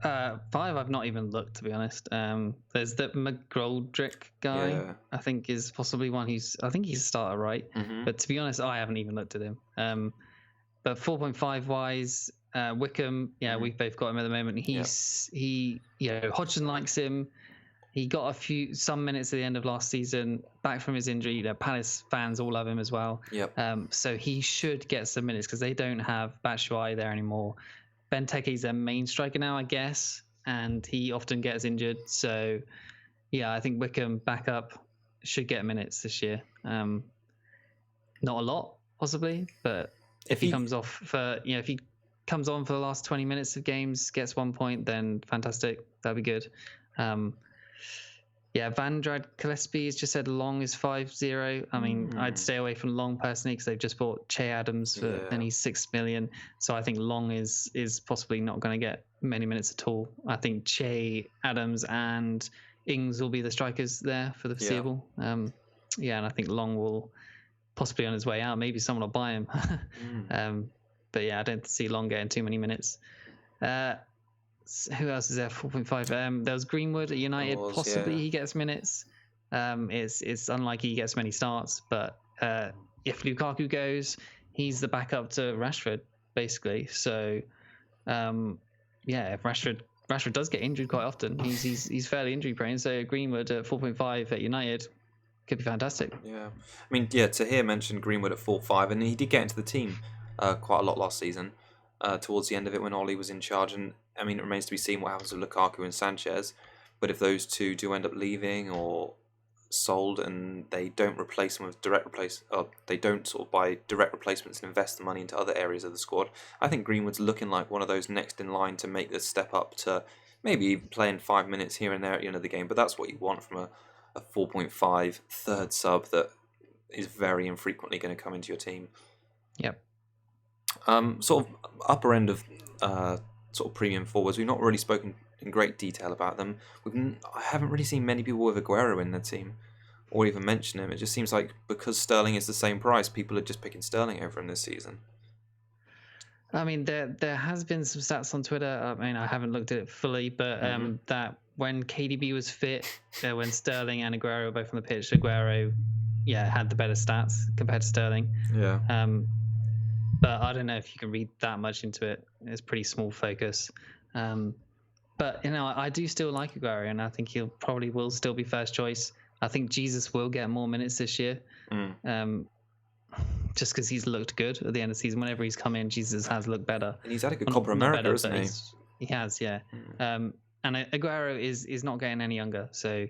Speaker 2: 5, I've not even looked, to be honest. There's the McGoldrick guy.
Speaker 1: Yeah.
Speaker 2: I think is possibly one I think he's a starter, right? But to be honest, I haven't even looked at him. But 4.5 wise, Wickham, we've both got him at the moment. Hodgson likes him. He got some minutes at the end of last season, back from his injury. Palace fans all love him as well.
Speaker 1: Yep.
Speaker 2: So he should get some minutes because they don't have Batshuayi there anymore. Benteke's their main striker now, I guess, and he often gets injured. So, I think Wickham backup should get minutes this year. Not a lot, possibly, but if he comes off for if he comes on for the last 20 minutes of games, gets 1 point, then fantastic. That'd be good. Van Dryd Gillespie has just said Long is 5-0. I mean, I'd stay away from Long personally because they've just bought Che Adams and he's 6 million. So I think Long is possibly not going to get many minutes at all. I think Che Adams and Ings will be the strikers there for the foreseeable. And I think Long will possibly on his way out. Maybe someone will buy him. But I don't see Long getting too many minutes. Who else is there? 4.5. There was Greenwood at United. Possibly he gets minutes. It's unlikely he gets many starts. But if Lukaku goes, he's the backup to Rashford, basically. So, if Rashford does get injured quite often, he's fairly injury prone. So Greenwood at 4.5 at United could be fantastic.
Speaker 1: Yeah, I mean, Tahir mentioned Greenwood at 4.5, and he did get into the team quite a lot last season. Towards the end of it when Oli was in charge, and I mean it remains to be seen what happens with Lukaku and Sanchez, but if those two do end up leaving or sold and they don't replace them with they don't sort of buy direct replacements and invest the money into other areas of the squad, I think Greenwood's looking like one of those next in line to make the step up to maybe playing 5 minutes here and there at the end of the game, but that's what you want from a 4.5 third sub that is very infrequently going to come into your team.
Speaker 2: Yep.
Speaker 1: Sort of upper end of sort of premium forwards. We've not really spoken in great detail about them. I haven't really seen many people with Aguero in their team, or even mention him. It just seems like because Sterling is the same price, people are just picking Sterling over him this season. I
Speaker 2: mean, there has been some stats on Twitter. I mean, I haven't looked at it fully, but that when KDB was fit, when Sterling and Aguero were both on the pitch, Aguero, had the better stats compared to Sterling.
Speaker 1: Yeah.
Speaker 2: But I don't know if you can read that much into it. It's pretty small focus. But, I do still like Aguero, and I think he'll probably will still be first choice. I think Jesus will get more minutes this year. Just because he's looked good at the end of the season. Whenever he's come in, Jesus has looked better.
Speaker 1: And he's had a good Copa America, hasn't he?
Speaker 2: He has, yeah. And Aguero is not getting any younger. So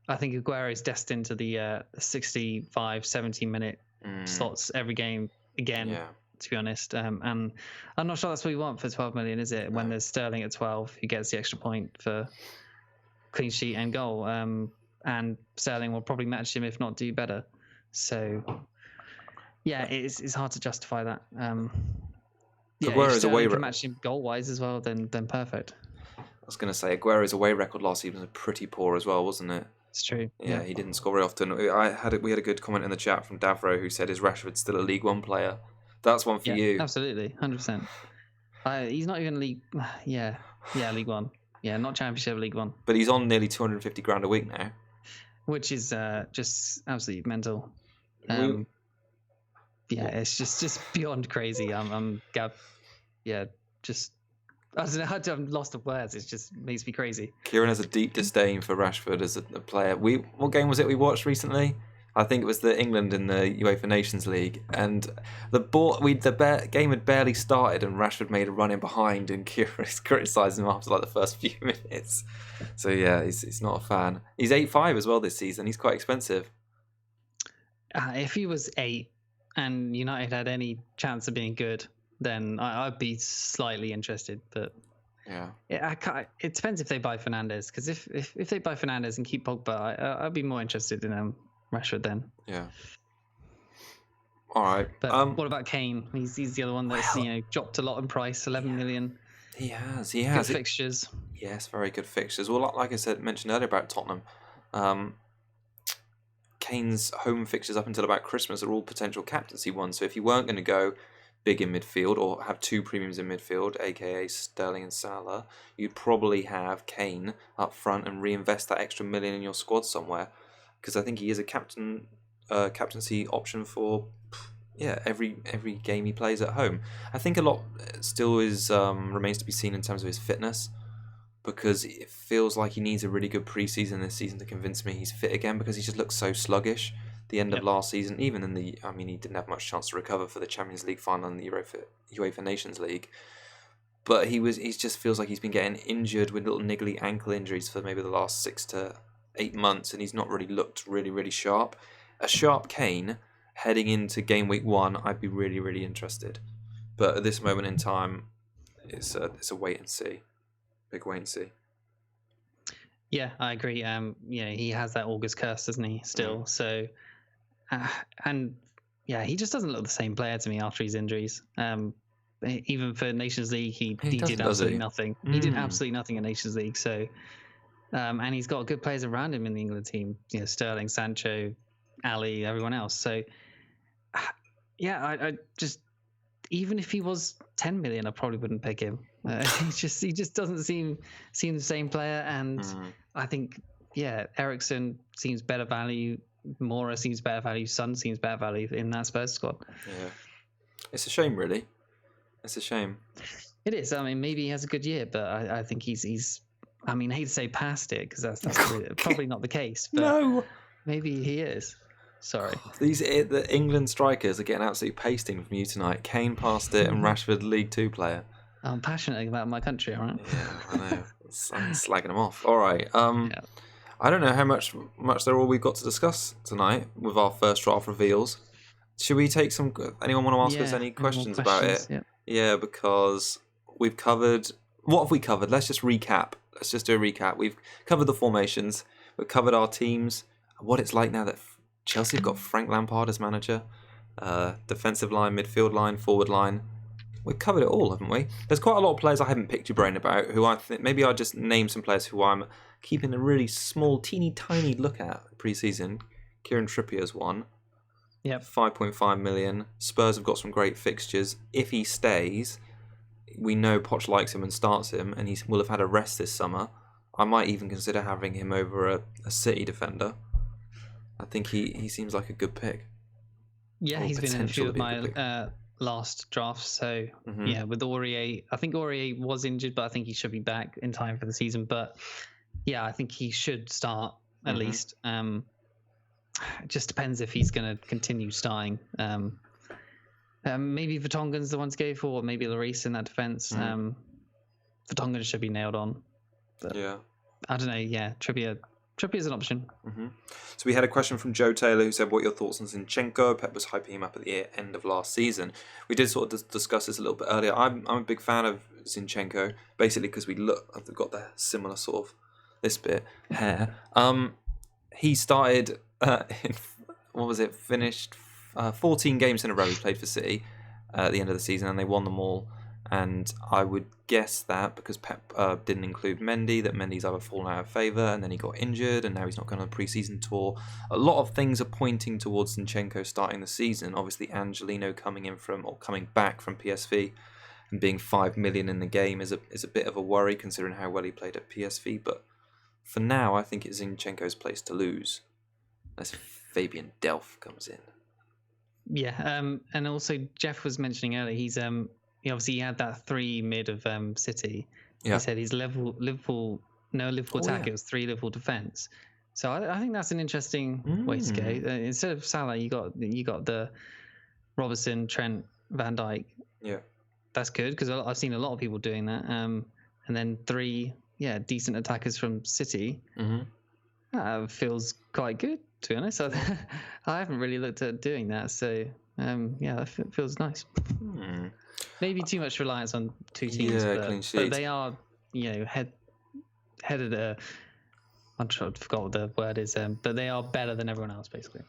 Speaker 2: I think Aguero is destined to the 65, 70-minute slots every game again.
Speaker 1: Yeah.
Speaker 2: To be honest, and I'm not sure that's what we want for 12 million, is it? No. When there's Sterling at 12, who gets the extra point for clean sheet and goal, and Sterling will probably match him, if not do better. So, it's hard to justify that.
Speaker 1: If Sterling
Speaker 2: can match him goal wise as well, then perfect.
Speaker 1: was going to say, Aguero's away record last season was pretty poor as well, wasn't it?
Speaker 2: It's true.
Speaker 1: Yeah, he didn't score very often. We had a good comment in the chat from Davro who said, "Is Rashford still a League One player?" That's one for you.
Speaker 2: Absolutely, 100%. He's not even League. Yeah, League One. Yeah, not Championship, League One.
Speaker 1: But he's on nearly 250 grand a week now,
Speaker 2: which is just absolutely mental. It's just beyond crazy. I'm I'm lost of words. It just makes me crazy.
Speaker 1: Kieran has a deep disdain for Rashford as a player. What game was it we watched recently? I think it was the England in the UEFA Nations League, and the game had barely started, and Rashford made a run in behind, and Kieran criticised him after like the first few minutes. So yeah, he's not a fan. He's 8.5 as well this season. He's quite expensive.
Speaker 2: If he was 8 and United had any chance of being good, then I'd be slightly interested. But
Speaker 1: yeah,
Speaker 2: it depends if they buy Fernandes, because if they buy Fernandes and keep Pogba, I'd be more interested in Rashford then.
Speaker 1: Yeah. All right.
Speaker 2: But what about Kane? He's the other one that's dropped a lot in price, 11 million.
Speaker 1: He has.
Speaker 2: Good fixtures.
Speaker 1: Yes, very good fixtures. Well, like I mentioned earlier about Tottenham, Kane's home fixtures up until about Christmas are all potential captaincy ones. So if you weren't going to go big in midfield or have two premiums in midfield, aka Sterling and Salah, you'd probably have Kane up front and reinvest that extra million in your squad somewhere, because I think he is a captaincy option for every game he plays at home. I think a lot still remains to be seen in terms of his fitness, because it feels like he needs a really good preseason this season to convince me he's fit again, because he just looks so sluggish. The end of last season, even in he didn't have much chance to recover for the Champions League final and the UEFA Nations League. But he just feels like he's been getting injured with little niggly ankle injuries for maybe the last 6 to 8 months, and he's not really looked really, really sharp. A sharp Kane heading into game week 1, I'd be really, really interested. But at this moment in time, it's a wait and see. Big wait and see.
Speaker 2: Yeah, I agree. He has that August curse, doesn't he? Still, so. He just doesn't look the same player to me after his injuries. Even for Nations League, he did absolutely nothing. He did absolutely nothing in Nations League. So, and he's got good players around him in the England team. Sterling, Sancho, Ali, everyone else. So, I just, even if he was 10 million, I probably wouldn't pick him. He just doesn't seem the same player. And I think, Eriksen seems better value. Mora seems better value. Son seems better value in that Spurs squad. Yeah,
Speaker 1: it's a shame, really. It's a shame.
Speaker 2: It is. I mean, maybe he has a good year, but I think he's. I mean, I hate to say past it, because that's probably not the case. But
Speaker 1: no,
Speaker 2: maybe he is. Sorry.
Speaker 1: The England strikers are getting absolutely pasting from you tonight. Kane past it, and Rashford League 2 player.
Speaker 2: I'm passionate about my country, all right?
Speaker 1: Yeah, I know. I'm slagging them off. All right. I don't know how much they're all we've got to discuss tonight with our first draft reveals. Should we take some? Anyone want to ask us any questions about it? Yeah, because we've covered. What have we covered? Let's just recap. Let's just do a recap. We've covered the formations. We've covered our teams. What it's like now that Chelsea have got Frank Lampard as manager. Defensive line, midfield line, forward line. We've covered it all, haven't we? There's quite a lot of players I haven't picked your brain about, who I think maybe I'll just name some players who I'm keeping a really small, teeny tiny look at pre-season. Kieran Trippier's one.
Speaker 2: Yep.
Speaker 1: 5.5 million. Spurs have got some great fixtures. If he stays, we know Poch likes him and starts him, and he will have had a rest this summer. I might even consider having him over a City defender. I think he seems like a good pick.
Speaker 2: Yeah, he's been in a few of my last drafts. So with Aurier, I think Aurier was injured, but I think he should be back in time for the season. But yeah, I think he should start at least. It just depends if he's going to continue starting. Maybe Vertonghen's the one to go for, or maybe Lloris in that defence. Vertonghen should be nailed on. But I don't know. Yeah, Trippier's an option.
Speaker 1: So we had a question from Joe Taylor who said, what are your thoughts on Zinchenko? Pep was hyping him up at the end of last season. We did sort of discuss this a little bit earlier. I'm a big fan of Zinchenko, basically because they've got the similar sort of this bit hair. He started finished 14 games in a row he played for City at the end of the season, and they won them all. And I would guess that because Pep didn't include Mende, that Mendy's either fallen out of favour and then he got injured and now he's not going on a pre-season tour. A lot of things are pointing towards Zinchenko starting the season. Obviously, Angelino coming back from PSV and being 5 million in the game is a bit of a worry considering how well he played at PSV. But for now, I think it's Zinchenko's place to lose, unless Fabian Delph comes in.
Speaker 2: Yeah, and also Jeff was mentioning earlier, he had that 3 mid of City. Yeah. He said he's Liverpool attack. It was 3 Liverpool defence. So I think that's an interesting way to go. Instead of Salah, you got the Robertson, Trent, Van Dijk.
Speaker 1: Yeah,
Speaker 2: that's good because I've seen a lot of people doing that. And then 3 decent attackers from City. Feels quite good, to be honest. I haven't really looked at doing that, so that feels nice. Maybe too much reliance on 2 teams, but they are, head of the. I forgot what the word is, but they are better than everyone else, basically.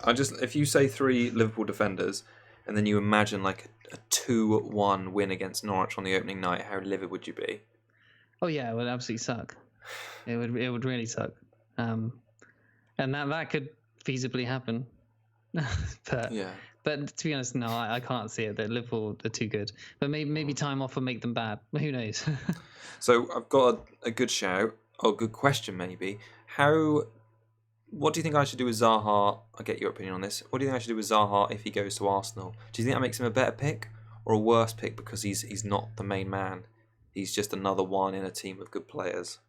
Speaker 1: If you say 3 Liverpool defenders, and then you imagine like a 2-1 win against Norwich on the opening night, how livid would you be?
Speaker 2: Oh yeah, it would absolutely suck. It would really suck. And that could feasibly happen. But to be honest, no, I can't see it. That Liverpool are too good. But maybe time off will make them bad. Who knows?
Speaker 1: So I've got a good shout, or a good question maybe. What do you think I should do with Zaha? I'll get your opinion on this. What do you think I should do with Zaha if he goes to Arsenal? Do you think that makes him a better pick or a worse pick because he's not the main man? He's just another one in a team of good players.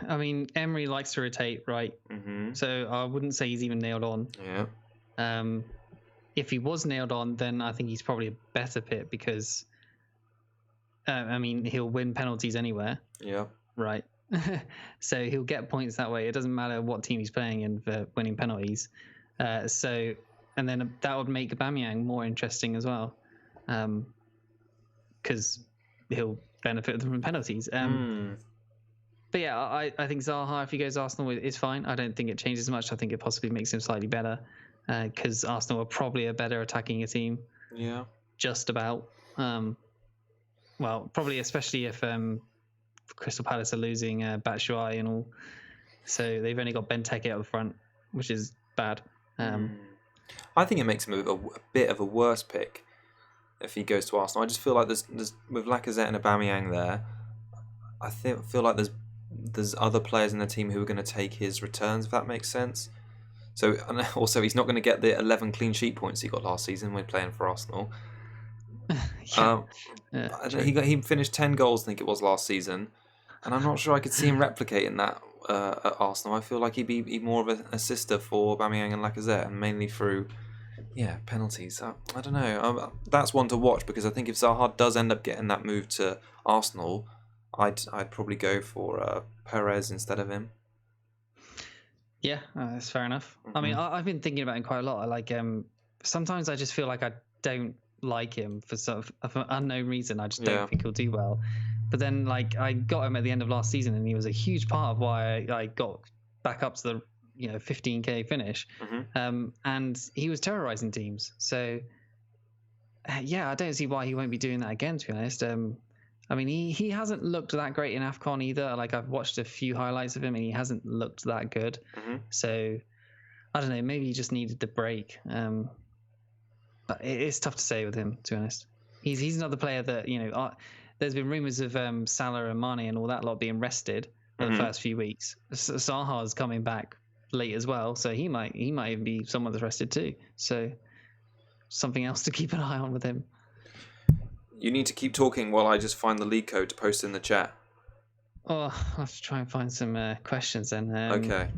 Speaker 2: I mean, Emery likes to rotate, right?
Speaker 1: Mm-hmm.
Speaker 2: So I wouldn't say he's even nailed on.
Speaker 1: Yeah.
Speaker 2: If he was nailed on, then I think he's probably a better pick because, he'll win penalties anywhere.
Speaker 1: Yeah.
Speaker 2: Right. So he'll get points that way. It doesn't matter what team he's playing in for winning penalties. And then that would make Aubameyang more interesting as well, because he'll benefit from penalties. But yeah, I think Zaha, if he goes Arsenal, is fine. I don't think it changes much. I think it possibly makes him slightly better because Arsenal are probably a better attacking team.
Speaker 1: Yeah.
Speaker 2: Just about. Probably especially if Crystal Palace are losing Batshuayi and all. So they've only got Benteke up front, which is bad.
Speaker 1: I think it makes him a bit of a worse pick if he goes to Arsenal. I just feel like there's with Lacazette and Aubameyang there, I feel like there's other players in the team who are going to take his returns, if that makes sense. So, and also he's not going to get the 11 clean sheet points he got last season when playing for Arsenal. He finished 10 goals, I think it was, last season, and I'm not sure I could see him replicating that at Arsenal. I feel like he'd be more of an assister for Aubameyang and Lacazette, and mainly through penalties. I don't know. That's one to watch because I think if Zaha does end up getting that move to Arsenal, I'd probably go for Perez instead of him.
Speaker 2: Yeah, that's fair enough. Mm-hmm. I mean, I've been thinking about him quite a lot. I like sometimes I just feel like I don't like him for sort of an unknown reason. I just don't think he'll do well. But then, I got him at the end of last season, and he was a huge part of why I got back up to the 15k finish. Mm-hmm. And he was terrorizing teams. So I don't see why he won't be doing that again. To be honest, he hasn't looked that great in AFCON either. I've watched a few highlights of him, and he hasn't looked that good. Mm-hmm. So I don't know. Maybe he just needed the break. But it's tough to say with him, to be honest. He's another player that there's been rumours of Salah and Mane and all that lot being rested for the first few weeks. Zaha's coming back late as well, so he might even be someone that's rested too. So something else to keep an eye on with him.
Speaker 1: You need to keep talking while I just find the league code to post in the chat.
Speaker 2: Oh, I'll have to try and find some questions then.
Speaker 1: Okay.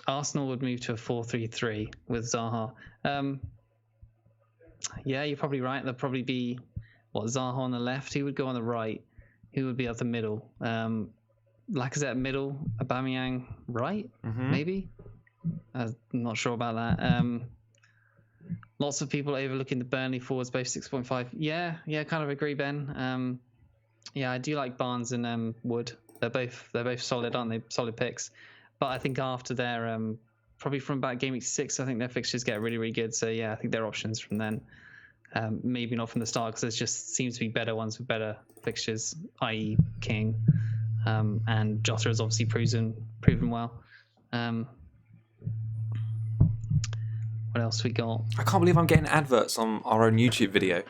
Speaker 2: Arsenal would move to a 4-3-3 with Zaha. Yeah, you're probably right. There'll probably be Zaha on the left. Who would go on the right? Who would be up the middle? Lacazette middle, Aubameyang right, maybe. I'm not sure about that. Lots of people overlooking the Burnley forwards, both 6.5. Yeah, kind of agree, Ben. I do like Barnes and Wood. They're both solid, aren't they? Solid picks. But I think after their probably from about game week 6, I think their fixtures get really, really good. So yeah, I think their options from then. Maybe not from the start, because there just seems to be better ones with better fixtures, i.e. King, and Jota has obviously proven well. What else we got?
Speaker 1: I can't believe I'm getting adverts on our own YouTube video.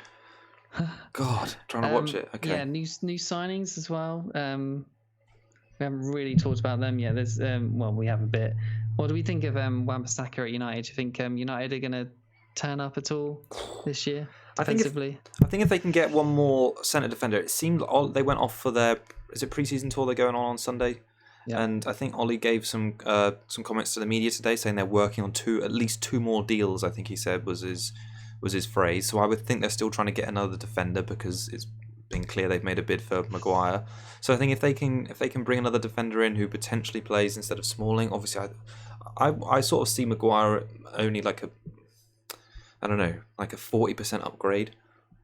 Speaker 1: God, trying to watch it. Okay.
Speaker 2: Yeah, new signings as well. We haven't really talked about them yet. There's we have a bit. What do we think of Wan-Bissaka at United? Do you think United are going to turn up at all this year defensively?
Speaker 1: I think if they can get one more centre defender, it seemed they went off for their pre-season tour they're going on Sunday. Yeah. And I think Ollie gave some comments to the media today saying they're working on at least two more deals. I think he said was his phrase. So I would think they're still trying to get another defender, because it's been clear they've made a bid for Maguire. So I think if they can bring another defender in who potentially plays instead of Smalling, obviously I sort of see Maguire only like a 40% upgrade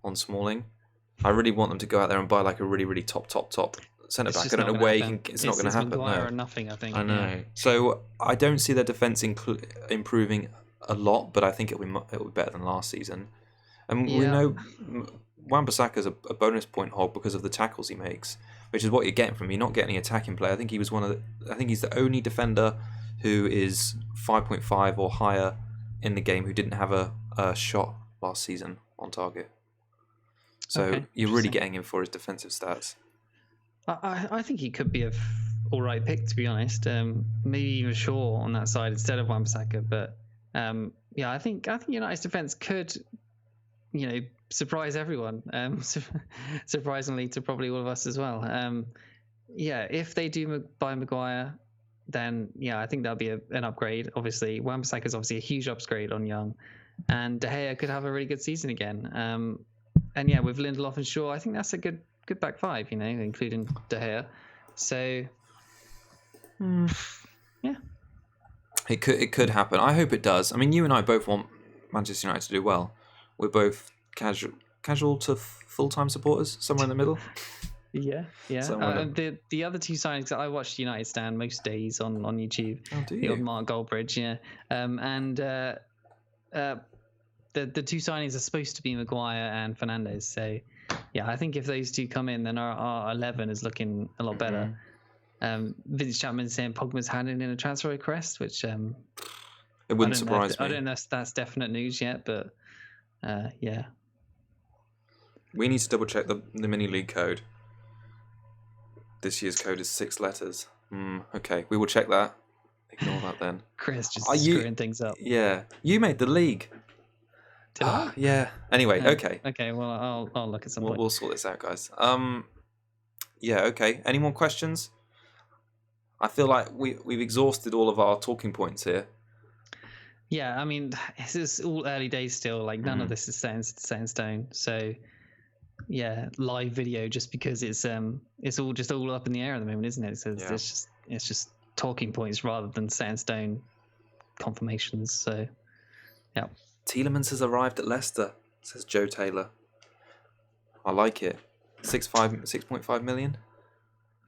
Speaker 1: on Smalling. I really want them to go out there and buy like a really, really top centre back. I don't know where it's not going to happen.
Speaker 2: Maguire or nothing, I think.
Speaker 1: I know. Yeah. So I don't see their defence improving a lot, but I think it'll be better than last season. And we know Wan-Bissaka's a bonus point hog because of the tackles he makes, which is what you're getting from him. You're not getting any attacking play. I think he's the only defender who is 5.5 or higher in the game who didn't have a shot last season on target. So you're really getting him for his defensive stats.
Speaker 2: I think he could be a all right pick, to be honest. Maybe even Shaw on that side instead of Wan-Bissaka. But I think United's defense could, surprise everyone. Surprisingly to probably all of us as well. If they do buy Maguire, then I think that'll be an upgrade. Obviously, Wan-Bissaka is obviously a huge upgrade on Young, and De Gea could have a really good season again. And with Lindelof and Shaw, I think that's a good back five, including De Gea. So,
Speaker 1: it could happen. I hope it does. I mean, you and I both want Manchester United to do well. We're both casual to full-time supporters, somewhere in the middle.
Speaker 2: Yeah. The other two signings, I watched United stand most days on YouTube.
Speaker 1: Oh, do you?
Speaker 2: Mark Goldbridge, yeah. And the two signings are supposed to be Maguire and Fernandes. So, I think if those two come in, then our 11 is looking a lot better. Vince Chapman's saying Pogba's handing in a transfer request, which
Speaker 1: it wouldn't surprise me.
Speaker 2: I don't know if that's definite news yet, but
Speaker 1: we need to double check the mini league code. This year's code is 6 letters. Okay, we will check that. Ignore that then.
Speaker 2: Chris just screwing things up.
Speaker 1: Yeah, you made the league.
Speaker 2: Did I?
Speaker 1: Yeah. Anyway, okay.
Speaker 2: Okay, well, I'll look at some point.
Speaker 1: We'll sort this out, guys. Okay. Any more questions? I feel like we've exhausted all of our talking points here.
Speaker 2: Yeah, I mean, this is all early days still. Like, none of this is set in stone. So, live video, just because it's all up in the air at the moment, isn't it? So it's just talking points rather than set in stone confirmations. So, yeah.
Speaker 1: Tielemans has arrived at Leicester, says Joe Taylor. I like it. 6.5 million.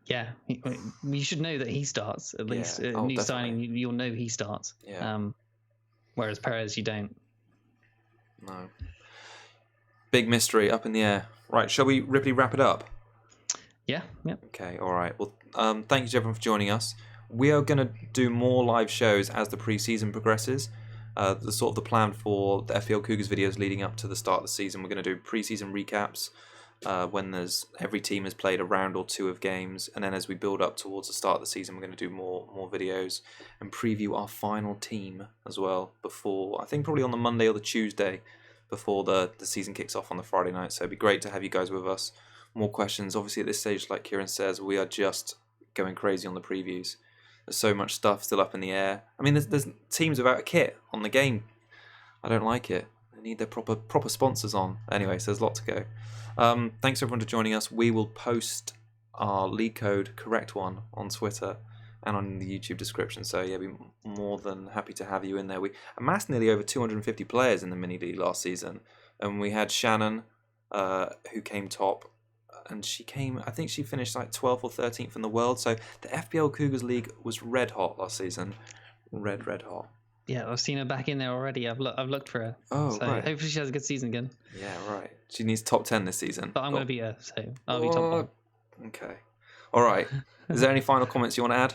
Speaker 2: Yeah, you should know that he starts at least. New definitely. Signing, you'll know he starts.
Speaker 1: Yeah.
Speaker 2: Whereas Perez, you don't.
Speaker 1: No. Big mystery up in the air. Right, shall we Ripley wrap it up?
Speaker 2: Yeah.
Speaker 1: Okay, all right. Well, thank you to everyone for joining us. We are going to do more live shows as the pre-season progresses. The plan for the FPL Cougars videos leading up to the start of the season. We're going to do pre-season recaps when every team has played a round or two of games, and then as we build up towards the start of the season, we're going to do more videos and preview our final team as well before, I think probably on the Monday or the Tuesday before the season kicks off on the Friday night. So it'd be great to have you guys with us. More questions. Obviously at this stage, like Kieran says, we are just going crazy on the previews. There's so much stuff still up in the air. I mean, there's teams without a kit on the game. I don't like it. They need their proper sponsors on. Anyway, so there's a lot to go. Thanks everyone for joining us. We will post our league code, correct one, on Twitter and on the YouTube description. So we're more than happy to have you in there. We amassed nearly over 250 players in the mini league last season, and we had Shannon, who came top. And I think she finished like 12th or 13th in the world. So the FPL Cougars League was red hot last season. Red hot.
Speaker 2: Yeah, I've seen her back in there already. I've looked for her.
Speaker 1: Oh,
Speaker 2: so
Speaker 1: right.
Speaker 2: hopefully she has a good season again.
Speaker 1: Yeah, right. She needs top 10 this season.
Speaker 2: But I'm going to beat her, so I'll be top 1.
Speaker 1: Okay. All right. Is there any final comments you want to add?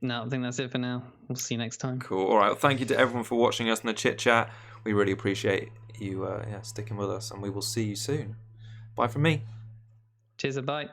Speaker 2: No, I think that's it for now. We'll see you next time.
Speaker 1: Cool. All right. Well, thank you to everyone for watching us in the chit chat. We really appreciate you sticking with us, and we will see you soon. Bye from me.
Speaker 2: Cheers and bye.